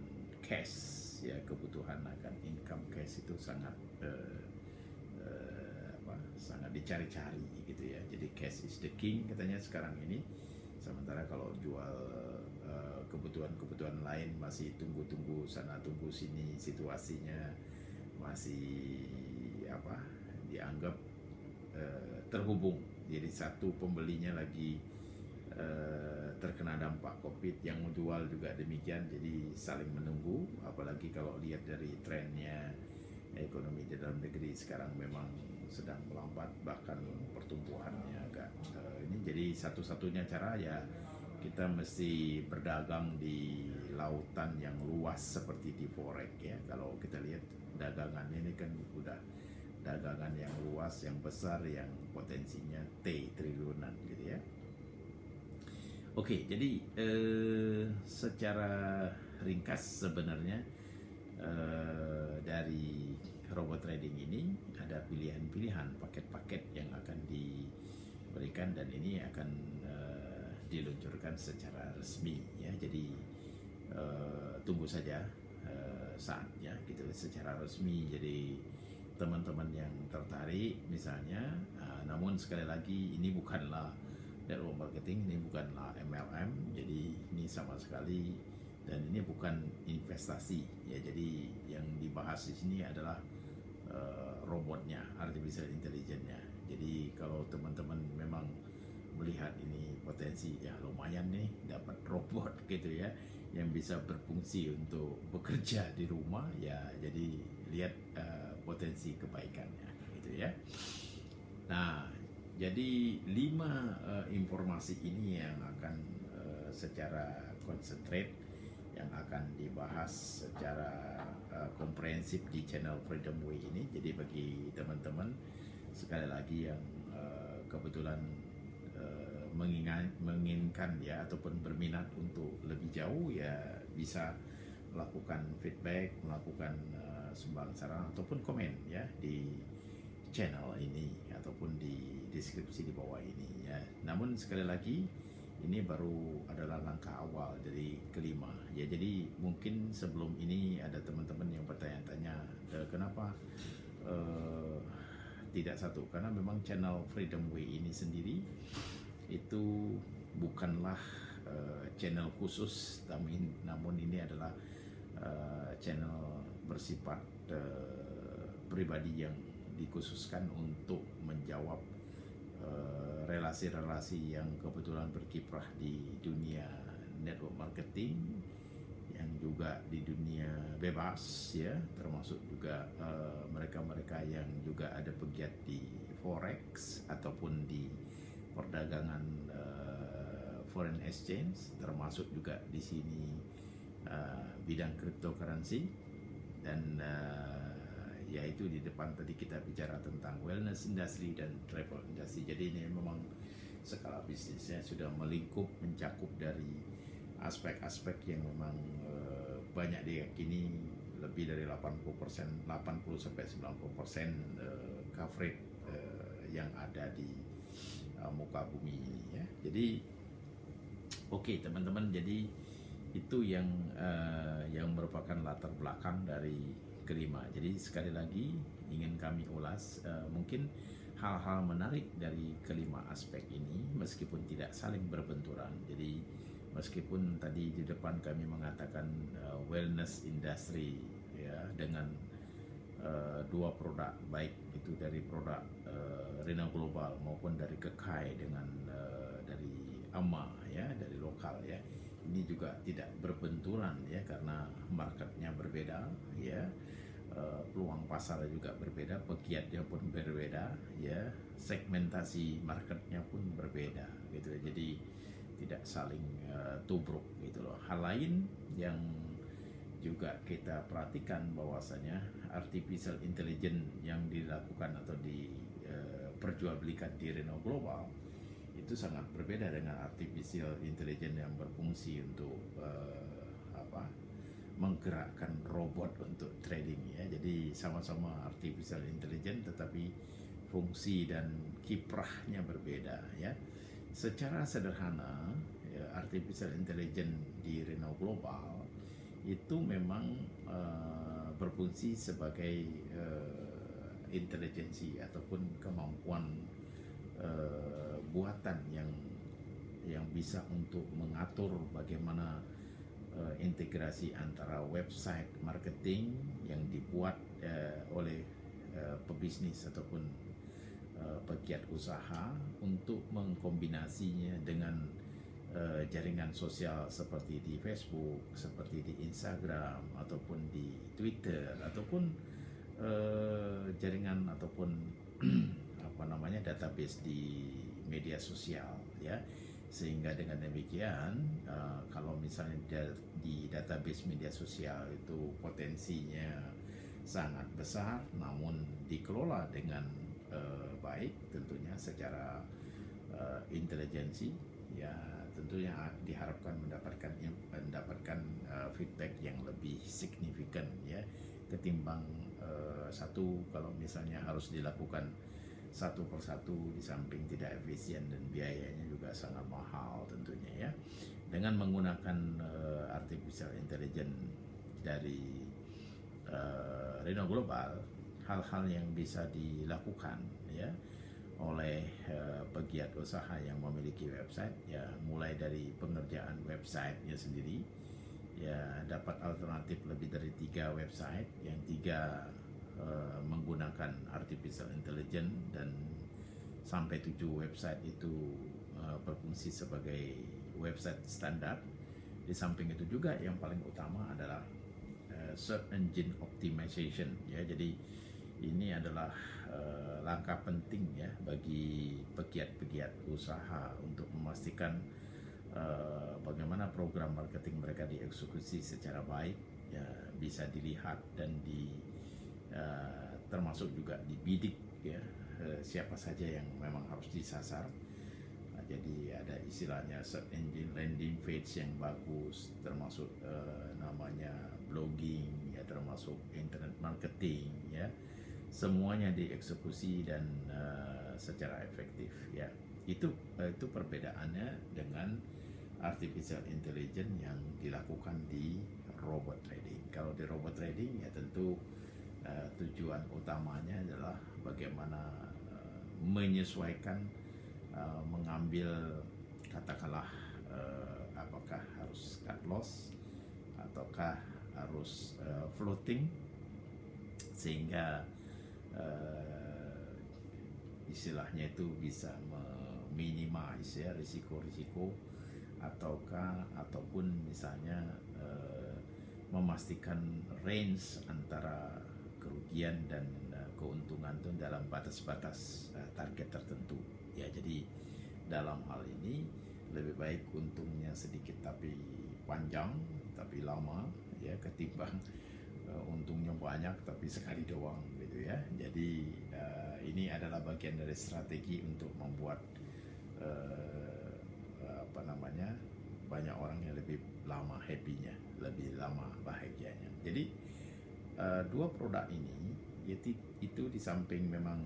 cash, ya, kebutuhan akan income cash itu sangat sangat dicari-cari gitu ya. Jadi cash is the king katanya sekarang ini. Sementara kalau jual kebutuhan-kebutuhan lain masih tunggu-tunggu sana tunggu sini, situasinya masih dianggap terhubung. Jadi satu pembelinya lagi terkena dampak COVID, yang menjual juga demikian, jadi saling menunggu. Apalagi kalau lihat dari trennya ekonomi di dalam negeri sekarang memang sedang melambat, bahkan pertumbuhannya agak ini. Jadi satu-satunya cara ya kita mesti berdagang di lautan yang luas seperti di forex ya. Kalau kita lihat dagangan ini kan udah dagangan yang luas, yang besar, yang potensinya triliunan gitu ya. Oke, jadi secara ringkas sebenarnya dari robot trading ini ada pilihan-pilihan paket-paket yang akan diberikan, dan ini akan diluncurkan secara resmi ya. Jadi tunggu saja saatnya gitu secara resmi. Jadi teman-teman yang tertarik misalnya, namun sekali lagi ini bukanlah network marketing, ini bukanlah MLM, jadi ini sama sekali, dan ini bukan investasi ya. Jadi yang dibahas di sini adalah robotnya, artificial intelligence-nya. Jadi kalau teman-teman memang melihat ini potensi ya lumayan nih dapat robot gitu ya yang bisa berfungsi untuk bekerja di rumah ya, jadi lihat potensi kebaikannya gitu ya. Nah, jadi 5 informasi ini yang akan secara konsentrate yang akan dibahas secara komprehensif di channel Freedom Way ini. Jadi bagi teman-teman sekali lagi yang kebetulan menginginkan ya ataupun berminat untuk lebih jauh ya, bisa melakukan feedback, melakukan sumbang saran ataupun komen ya di channel ini ataupun di deskripsi di bawah ini ya. Namun sekali lagi ini baru adalah langkah awal dari kelima ya. Jadi mungkin sebelum ini ada teman-teman yang bertanya-tanya kenapa tidak satu, karena memang channel Freedom Way ini sendiri itu bukanlah channel khusus, namun ini adalah channel bersifat pribadi yang dikhususkan untuk menjawab relasi-relasi yang kebetulan berkiprah di dunia network marketing, yang juga di dunia bebas ya, termasuk juga mereka-mereka yang juga ada pegiat di forex ataupun di perdagangan foreign exchange, termasuk juga di sini bidang cryptocurrency, dan yaitu di depan tadi kita bicara tentang wellness industry dan travel industry. Jadi ini memang skala bisnisnya sudah melingkup, mencakup dari aspek-aspek yang memang banyak diyakini lebih dari 80% 80 sampai 90% coverage yang ada di muka bumi ini ya. Jadi oke, teman-teman, jadi itu yang merupakan latar belakang dari kelima. Jadi sekali lagi ingin kami ulas mungkin hal-hal menarik dari kelima aspek ini meskipun tidak saling berbenturan. Jadi meskipun tadi di depan kami mengatakan wellness industry ya, dengan 2 produk, baik itu dari produk Reno Global maupun dari Kekai dengan dari AMA ya, dari lokal ya. Ini juga tidak berbenturan ya, karena marketnya berbeda ya, peluang pasar juga berbeda, pegiatnya pun berbeda ya, segmentasi marketnya pun berbeda gitu. Jadi tidak saling tubruk gitu loh. Hal lain yang juga kita perhatikan bahwasanya artificial intelligence yang dilakukan atau diperjualbelikan di Reno Global itu sangat berbeda dengan artificial intelligence yang berfungsi untuk menggerakkan robot untuk trading ya. Jadi sama-sama artificial intelligence tetapi fungsi dan kiprahnya berbeda ya. Secara sederhana ya, artificial intelligence di Reno Global itu memang berfungsi sebagai intelijensi ataupun kemampuan buatan yang bisa untuk mengatur bagaimana integrasi antara website marketing yang dibuat oleh pebisnis ataupun pegiat usaha untuk mengkombinasinya dengan jaringan sosial seperti di Facebook, seperti di Instagram, ataupun di Twitter, ataupun jaringan ataupun database di media sosial, ya. Sehingga dengan demikian, kalau misalnya di database media sosial itu potensinya sangat besar, namun dikelola dengan baik, tentunya secara intelijensi, ya tentunya diharapkan mendapatkan feedback yang lebih signifikan, ya, ketimbang satu kalau misalnya harus dilakukan satu persatu, di samping tidak efisien dan biayanya juga sangat mahal tentunya, ya. Dengan menggunakan artificial intelligence dari Reno Global, hal-hal yang bisa dilakukan, ya, oleh pegiat usaha yang memiliki website, ya, mulai dari pengerjaan websitenya sendiri, ya, dapat alternatif lebih dari 3 website, yang 3 menggunakan artificial intelligence, dan sampai 7 website itu berfungsi sebagai website standar. Di samping itu juga yang paling utama adalah search engine optimization, ya. Jadi ini adalah langkah penting, ya, bagi pegiat-pegiat usaha untuk memastikan bagaimana program marketing mereka dieksekusi secara baik, ya, bisa dilihat dan termasuk juga dibidik, ya, siapa saja yang memang harus disasar. Jadi ada istilahnya search engine landing page yang bagus, termasuk namanya blogging, ya, termasuk internet marketing, ya, semuanya dieksekusi dan secara efektif, ya. Itu perbedaannya dengan artificial intelligence yang dilakukan di robot trading. Kalau di robot trading, ya tentu tujuan utamanya adalah bagaimana menyesuaikan, mengambil, katakanlah, apakah harus cut loss ataukah harus floating, sehingga istilahnya itu bisa meminimais, ya, risiko-risiko, ataupun misalnya memastikan range antara kerugian dan keuntungan itu dalam batas-batas target tertentu, ya. Jadi dalam hal ini lebih baik untungnya sedikit tapi panjang tapi lama, ya, ketimbang untungnya banyak tapi sekali doang, gitu, ya. Jadi ini adalah bagian dari strategi untuk membuat banyak orang yang lebih lama happy-nya, lebih lama bahagianya. Jadi dua produk ini itu di samping memang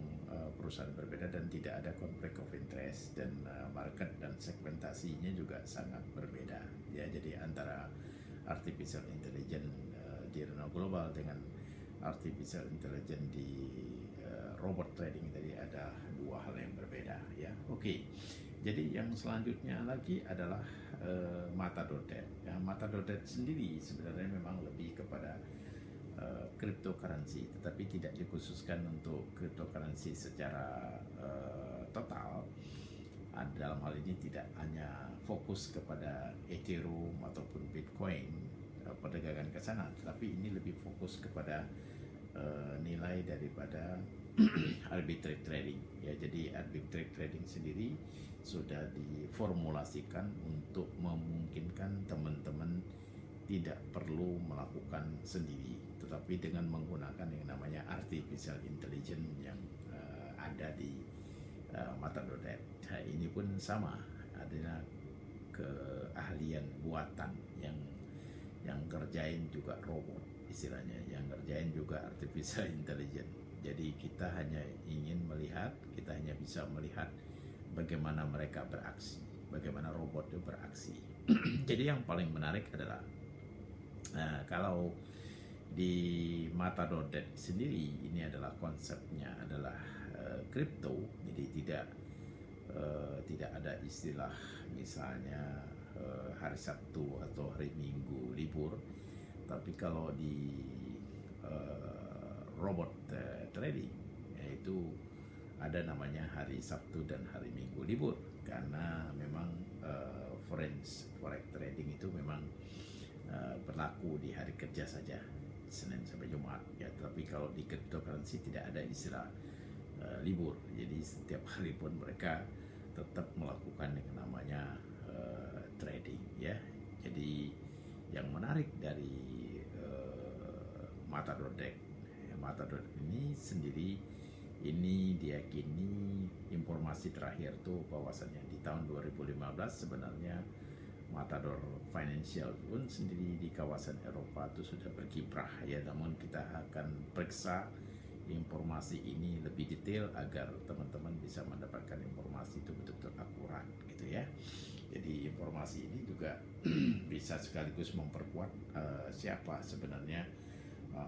perusahaan berbeda dan tidak ada konflik of interest, dan market dan segmentasinya juga sangat berbeda, ya. Jadi antara artificial intelligence di Reno Global dengan artificial intelligence di robot trading tadi ada dua hal yang berbeda, ya. Oke. Jadi yang selanjutnya lagi adalah Mata.net. Ya, Mata.net sendiri sebenarnya memang lebih kepada cryptocurrency, tetapi tidak dikhususkan untuk cryptocurrency secara total. Dalam hal ini tidak hanya fokus kepada Ethereum ataupun Bitcoin, perdagangan ke sana, tetapi ini lebih fokus kepada nilai daripada arbitrage trading, ya. Jadi arbitrage trading sendiri sudah diformulasikan untuk memungkinkan teman-teman tidak perlu melakukan sendiri, tetapi dengan menggunakan yang namanya artificial intelligence yang ada di Mata.net. Nah, ini pun sama, adalah keahlian buatan yang kerjain juga robot, istilahnya, yang kerjain juga artificial intelligence. Jadi kita hanya bisa melihat bagaimana mereka beraksi, bagaimana robot itu beraksi. Jadi yang paling menarik adalah Nah, kalau di Mata.net sendiri ini adalah konsepnya adalah kripto, jadi tidak ada istilah misalnya hari Sabtu atau hari Minggu libur, tapi kalau di robot trading yaitu ada namanya hari Sabtu dan hari Minggu libur, karena memang forex trading itu memang berlaku di hari kerja saja, Senin sampai Jumat ya. Tapi kalau di cryptocurrency tidak ada istilah libur, jadi setiap hari pun mereka tetap melakukan yang namanya trading ya. Jadi yang menarik dari Mata.net ini sendiri, ini diyakini informasi terakhir tuh bahwasannya di tahun 2015 sebenarnya Matador Financial pun sendiri di kawasan Eropa itu sudah berkiprah ya. Namun kita akan periksa informasi ini lebih detail agar teman-teman bisa mendapatkan informasi itu betul-betul akurat gitu ya. Jadi informasi ini juga bisa sekaligus memperkuat siapa sebenarnya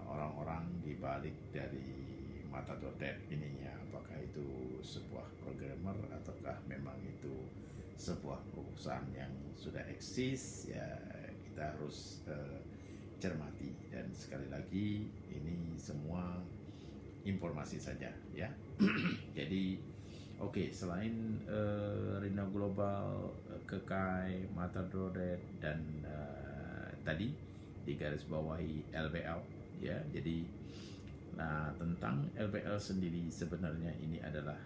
orang-orang di balik dari Mata.net ini ya. Apakah itu sebuah programmer ataukah memang itu sebuah perusahaan yang sudah eksis ya. Kita harus cermati, dan sekali lagi ini semua informasi saja ya. Jadi oke, selain Rina Global, Kekai, Mata.net dan tadi digaris bawahi LBL ya. Jadi nah, tentang LBL sendiri sebenarnya ini adalah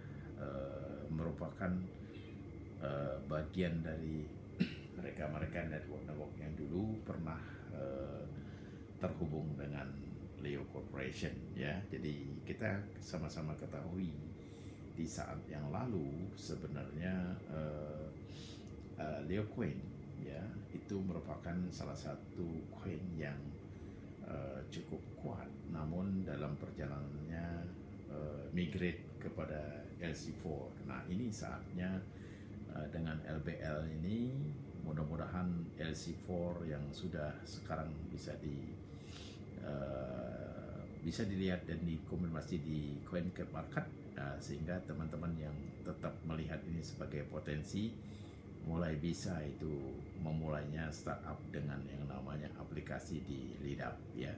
merupakan bagian dari mereka-mereka network yang dulu pernah terhubung dengan Leo Corporation ya. Jadi kita sama-sama ketahui di saat yang lalu sebenarnya Leo Coin ya itu merupakan salah satu coin yang cukup kuat, namun dalam perjalanannya migrate kepada LC4. Nah, ini saatnya dengan LBL ini mudah-mudahan LC4 yang sudah sekarang bisa dilihat dan dikonfirmasi di CoinMarket, sehingga teman-teman yang tetap melihat ini sebagai potensi mulai bisa itu memulainya startup dengan yang namanya aplikasi di Lidap ya.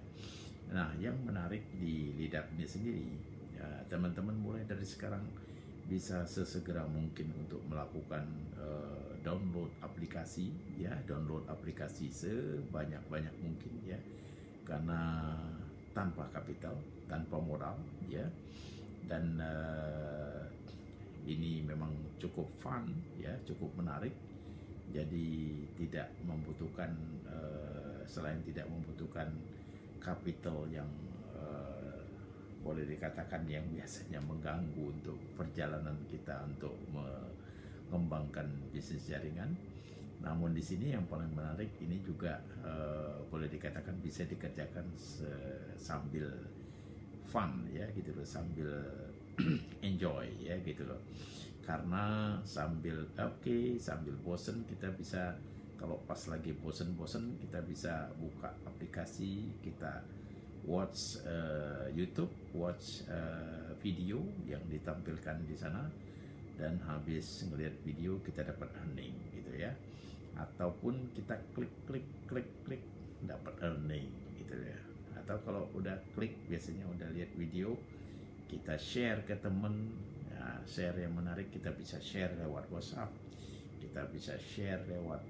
Nah, yang menarik di Lidap ini sendiri ya, teman-teman mulai dari sekarang bisa sesegera mungkin untuk melakukan download aplikasi ya, download aplikasi sebanyak-banyak mungkin ya, karena tanpa kapital, tanpa modal ya, dan ini memang cukup fun ya, cukup menarik. Jadi tidak membutuhkan selain tidak membutuhkan kapital yang boleh dikatakan yang biasanya mengganggu untuk perjalanan kita untuk mengembangkan bisnis jaringan. Namun di sini yang paling menarik ini juga boleh dikatakan bisa dikerjakan sambil fun ya gitu loh, sambil enjoy ya gitu loh. Karena sambil sambil bosen kita bisa, kalau pas lagi bosen kita bisa buka aplikasi, kita watch YouTube, watch video yang ditampilkan di sana, dan habis ngelihat video kita dapat earning gitu ya. Ataupun kita klik dapat earning gitu ya. Atau kalau udah klik biasanya udah lihat video, kita share ke temen ya, share yang menarik kita bisa share lewat WhatsApp, kita bisa share lewat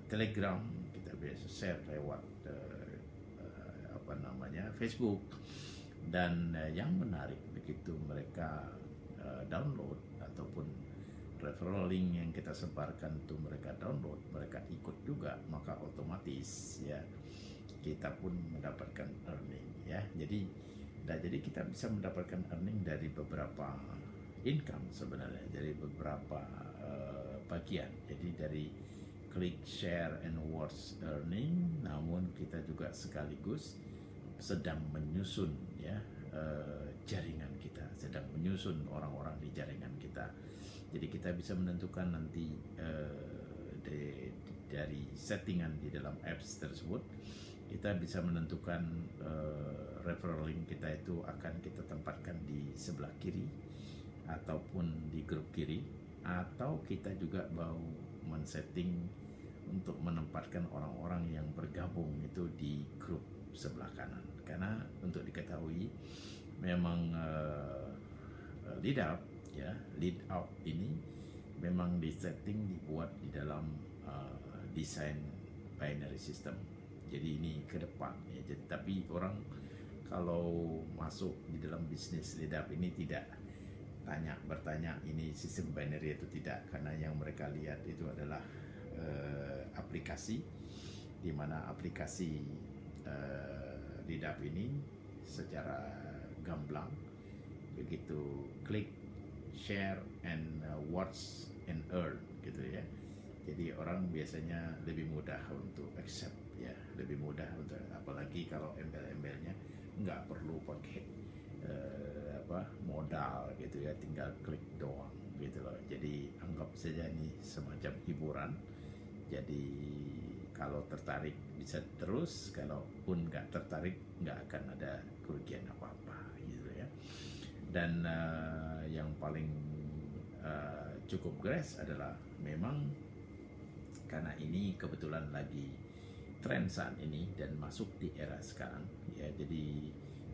Telegram, kita bisa share lewat Facebook. Dan yang menarik begitu mereka download ataupun referral link yang kita sebarkan itu mereka download, mereka ikut juga, maka otomatis ya kita pun mendapatkan earning ya. Jadi kita bisa mendapatkan earning dari beberapa income sebenarnya, dari beberapa bagian. Jadi dari klik, share, and watch earning, namun kita juga sekaligus sedang menyusun ya jaringan kita, sedang menyusun orang-orang di jaringan kita. Jadi kita bisa menentukan nanti dari settingan di dalam apps tersebut, kita bisa menentukan referral link kita itu akan kita tempatkan di sebelah kiri ataupun di grup kiri, atau kita juga mau men-setting untuk menempatkan orang-orang yang bergabung itu di grup sebelah kanan. Karena untuk diketahui memang lead out ya, lead out ini memang disetting dibuat di dalam desain binary system. Jadi ini ke depan ya. Jadi, tapi orang kalau masuk di dalam bisnis lead up ini tidak bertanya ini sistem binary atau tidak, karena yang mereka lihat itu adalah aplikasi, di mana aplikasi lead up ini secara gamblang begitu klik, share, and watch and earn gitu ya. Jadi orang biasanya lebih mudah untuk accept ya, lebih mudah untuk, apalagi kalau embel-embelnya nggak perlu pakai modal gitu ya, tinggal klik doang gitu loh. Jadi anggap saja ini semacam hiburan. Jadi kalau tertarik bisa terus, kalaupun nggak tertarik nggak akan ada kerugian apa-apa gitu ya. Dan yang paling cukup grace adalah memang karena ini kebetulan lagi tren saat ini dan masuk di era sekarang ya, jadi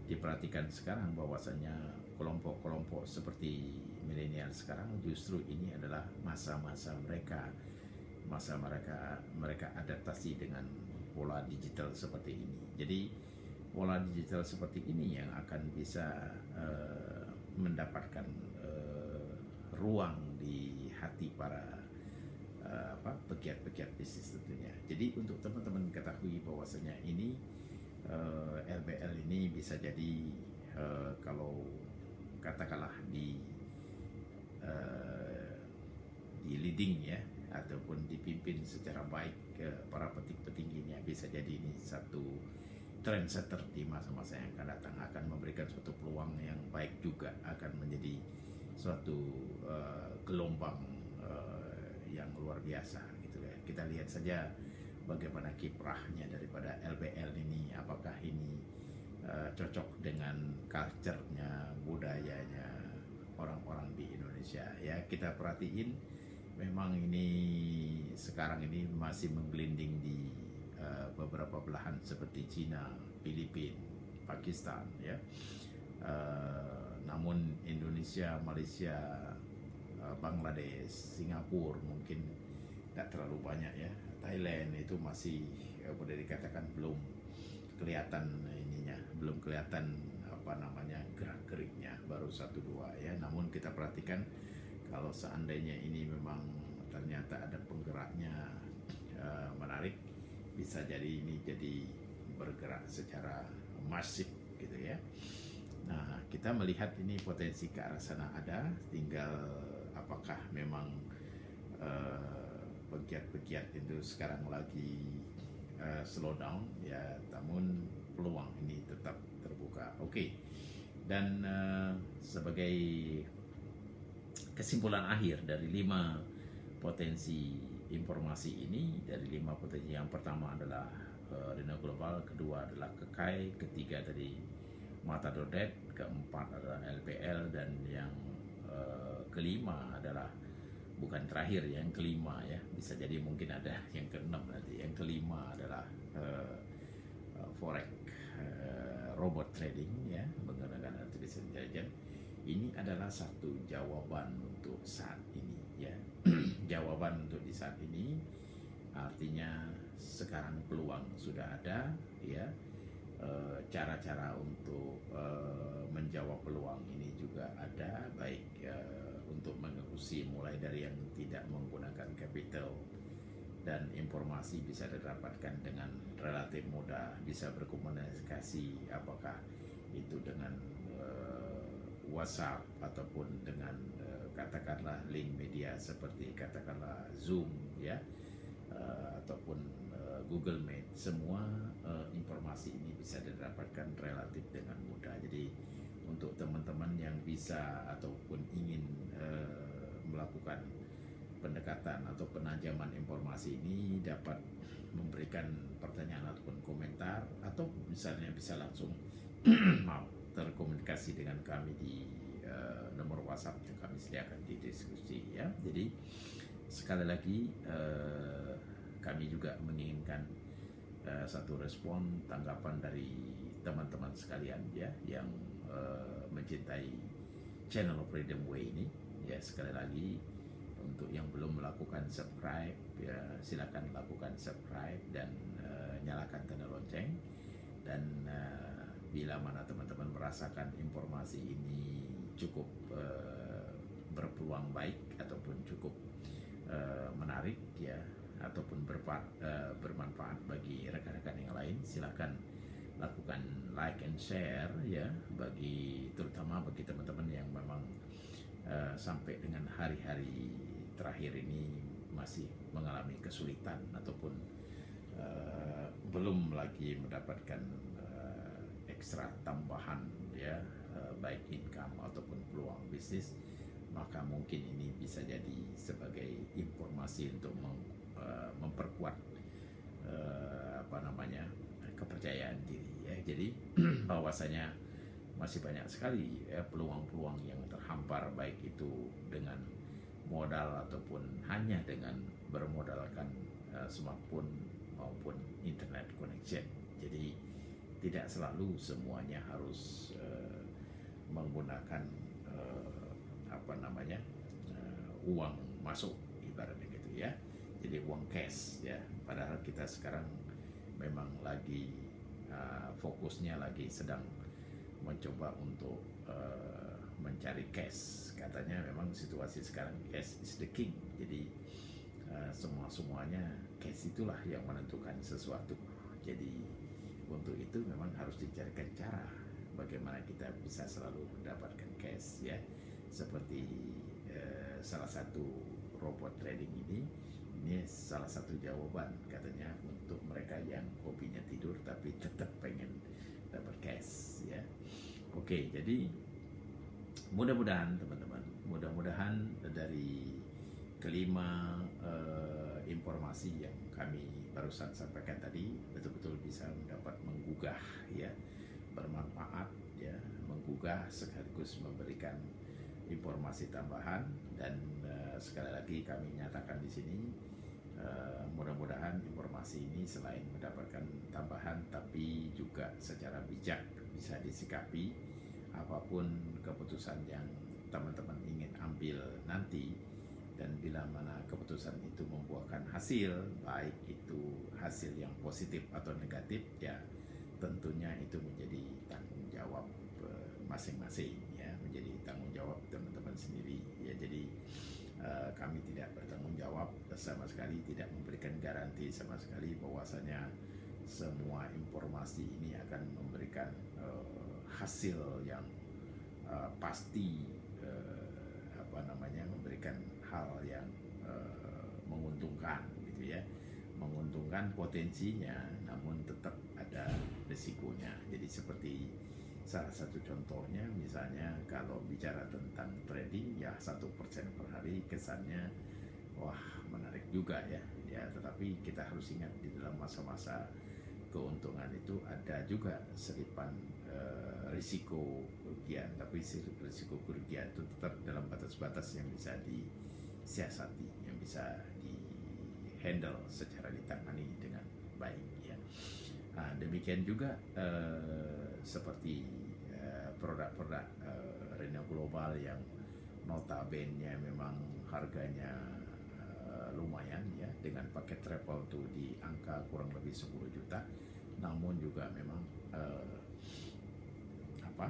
diperhatikan sekarang bahwasanya kelompok-kelompok seperti milenial sekarang justru ini adalah masa mereka adaptasi dengan pola digital seperti ini. Jadi pola digital seperti ini yang akan bisa mendapatkan ruang di hati para pegiat-pegiat bisnis tentunya. Jadi untuk teman-teman ketahui bahwasanya ini LBL ini bisa jadi kalau katakanlah di leading ya, ataupun dipimpin secara baik para petingginya, bisa jadi ini satu trendsetter di masa-masa yang akan datang, akan memberikan suatu peluang yang baik juga, akan menjadi suatu gelombang yang luar biasa gitu ya. Kita lihat saja bagaimana kiprahnya daripada LBL ini, apakah ini cocok dengan culture-nya, budayanya orang-orang di Indonesia ya. Kita perhatiin memang ini sekarang ini masih menggelinding di beberapa belahan seperti Cina, Filipina, Pakistan ya. Namun Indonesia, Malaysia, Bangladesh, Singapura mungkin tidak terlalu banyak ya. Thailand itu masih boleh dikatakan belum kelihatan ininya, belum kelihatan gerak-geriknya, baru 1-2 ya. Namun kita perhatikan kalau seandainya ini memang ternyata ada penggeraknya menarik, bisa jadi ini jadi bergerak secara masif gitu ya. Nah, kita melihat ini potensi ke arah sana ada, tinggal apakah memang pegiat-pegiat itu sekarang lagi slow down ya, namun peluang ini tetap terbuka. Oke. Dan sebagai kesimpulan akhir dari 5 potensi informasi ini, dari 5 potensi, yang pertama adalah Reno Global, kedua adalah Kekai, ketiga tadi Mata.net, keempat adalah LPL, dan yang kelima adalah, bukan terakhir, yang kelima ya, bisa jadi mungkin ada yang keenam nanti. Yang kelima adalah forex, robot trading ya, menggunakan artificial intelligence. Ini adalah satu jawaban untuk saat ini ya. Jawaban untuk di saat ini artinya sekarang peluang sudah ada ya. Cara-cara untuk menjawab peluang ini juga ada, baik untuk mengeksekusi mulai dari yang tidak menggunakan capital, dan informasi bisa didapatkan dengan relatif mudah, bisa berkomunikasi apakah itu dengan WhatsApp ataupun dengan katakanlah link media seperti katakanlah Zoom ya, ataupun Google Meet. Semua informasi ini bisa didapatkan relatif dengan mudah. Jadi untuk teman-teman yang bisa ataupun ingin melakukan pendekatan atau penajaman informasi ini dapat memberikan pertanyaan ataupun komentar, atau misalnya bisa langsung maaf, terkomunikasi dengan kami di nomor WhatsApp yang kami sediakan di diskusi ya. Jadi sekali lagi kami juga menginginkan satu respon tanggapan dari teman-teman sekalian ya yang mencintai channel Freedom Way ini ya. Sekali lagi, untuk yang belum melakukan subscribe ya, silakan lakukan subscribe dan nyalakan tanda lonceng. Dan bila mana teman-teman merasakan informasi ini cukup berpeluang baik ataupun cukup menarik ya, ataupun bermanfaat bagi rekan-rekan yang lain, silakan lakukan like and share ya, terutama bagi teman-teman yang memang sampai dengan hari-hari terakhir ini masih mengalami kesulitan ataupun belum lagi mendapatkan ekstra tambahan ya, baik income ataupun peluang bisnis. Maka mungkin ini bisa jadi sebagai informasi untuk memperkuat kepercayaan diri ya. Jadi bahwasanya masih banyak sekali ya peluang-peluang yang terhampar, baik itu dengan modal ataupun hanya dengan bermodalkan smartphone maupun internet connection. Jadi tidak selalu semuanya harus menggunakan uang masuk ibaratnya gitu ya. Jadi uang cash ya. Padahal kita sekarang memang lagi fokusnya lagi sedang mencoba untuk mencari cash. Katanya memang situasi sekarang cash is the king. Jadi semuanya cash itulah yang menentukan sesuatu. Jadi untuk itu memang harus dicarikan cara bagaimana kita bisa selalu mendapatkan cash ya. Seperti salah satu robot trading ini salah satu jawaban katanya untuk mereka yang hobinya tidur tapi tetap pengen dapat cash ya. Oke, jadi mudah-mudahan teman-teman, dari kelima informasi yang kami barusan sampaikan tadi betul-betul bisa mendapat menggugah ya, bermanfaat ya, menggugah sekaligus memberikan informasi tambahan. Dan sekali lagi kami nyatakan di sini mudah-mudahan informasi ini selain mendapatkan tambahan tapi juga secara bijak bisa disikapi apapun keputusan yang teman-teman ingin ambil nanti. Dan bila mana keputusan itu membuahkan hasil, baik itu hasil yang positif atau negatif ya, tentunya itu menjadi tanggung jawab masing-masing ya, menjadi tanggung jawab teman-teman sendiri ya. Jadi kami tidak bertanggung jawab sama sekali, tidak memberikan garansi sama sekali bahwasanya semua informasi ini akan memberikan hasil yang pasti, memberikan hal yang menguntungkan gitu ya, menguntungkan potensinya, namun tetap ada risikonya. Jadi seperti salah satu contohnya misalnya kalau bicara tentang trading ya, 1% per hari kesannya wah menarik juga ya, tetapi kita harus ingat di dalam masa-masa keuntungan itu ada juga selipan risiko kerugian, tapi risiko kerugian itu tetap dalam batas-batas yang bisa disiasati, yang bisa di-handle secara ditangani dengan baik ya. Nah, demikian juga seperti produk-produk Reno Global yang notabene memang harganya lumayan ya, dengan paket travel tuh di angka kurang lebih 10 juta, namun juga memang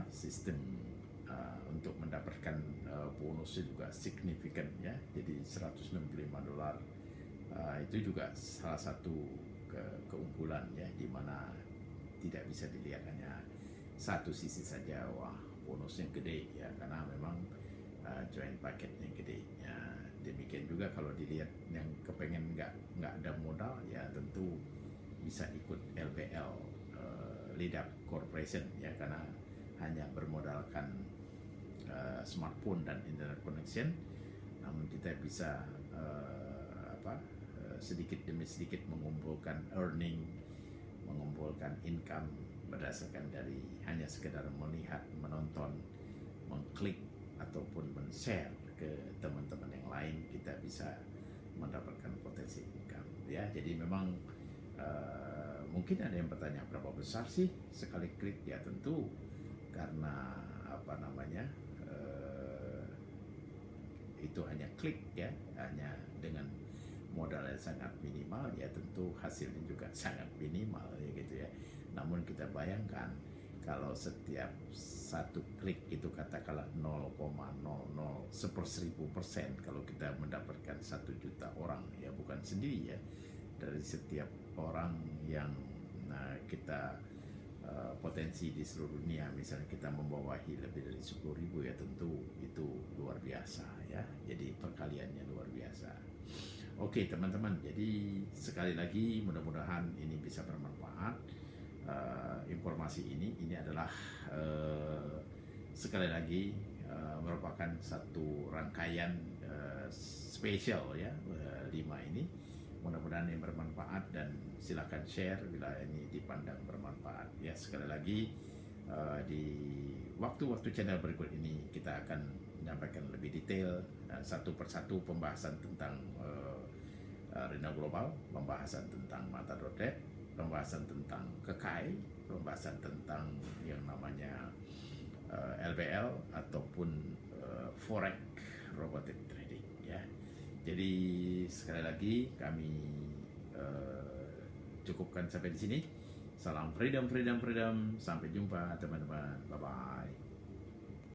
sistem untuk mendapatkan bonusnya juga signifikan ya. Jadi $165 itu juga salah satu keunggulan ya, di mana tidak bisa dilihat hanya satu sisi saja, wah bonusnya gede ya, karena memang join paketnya gede ya. Demikian juga kalau dilihat yang kepengen nggak ada modal ya, tentu bisa ikut LBL, Lead Up Corporation ya, karena hanya bermodalkan smartphone dan internet connection namun kita bisa sedikit demi sedikit mengumpulkan earning, mengumpulkan income berdasarkan dari hanya sekedar melihat, menonton, mengklik ataupun men-share ke teman-teman yang lain. Kita bisa mendapatkan potensi income ya. Jadi memang mungkin ada yang bertanya berapa besar sih sekali klik, ya tentu karena itu hanya klik ya, hanya dengan modal yang sangat minimal, ya tentu hasilnya juga sangat minimal ya gitu ya. Namun kita bayangkan kalau setiap satu klik itu katakanlah 0,00 1/1000%, kalau kita mendapatkan 1 juta orang, ya bukan sendiri ya, dari setiap orang yang kita potensi di seluruh dunia, misalnya kita membawahi lebih dari 10.000, ya tentu itu luar biasa ya. Jadi perkaliannya luar biasa. Oke teman-teman, jadi sekali lagi mudah-mudahan ini bisa bermanfaat. Informasi ini adalah sekali lagi merupakan satu rangkaian spesial ya, 5 ini. Mudah-mudahan ini bermanfaat dan silakan share bila ini dipandang bermanfaat ya. Sekali lagi di waktu-waktu channel berikut ini kita akan menyampaikan lebih detail satu persatu pembahasan tentang Rina Global, pembahasan tentang Mata.net, pembahasan tentang Kekai, pembahasan tentang yang namanya LBL ataupun Forex Robotic Trading ya. Jadi sekali lagi kami cukupkan sampai di sini. Salam freedom, freedom, freedom. Sampai jumpa teman-teman. Bye bye.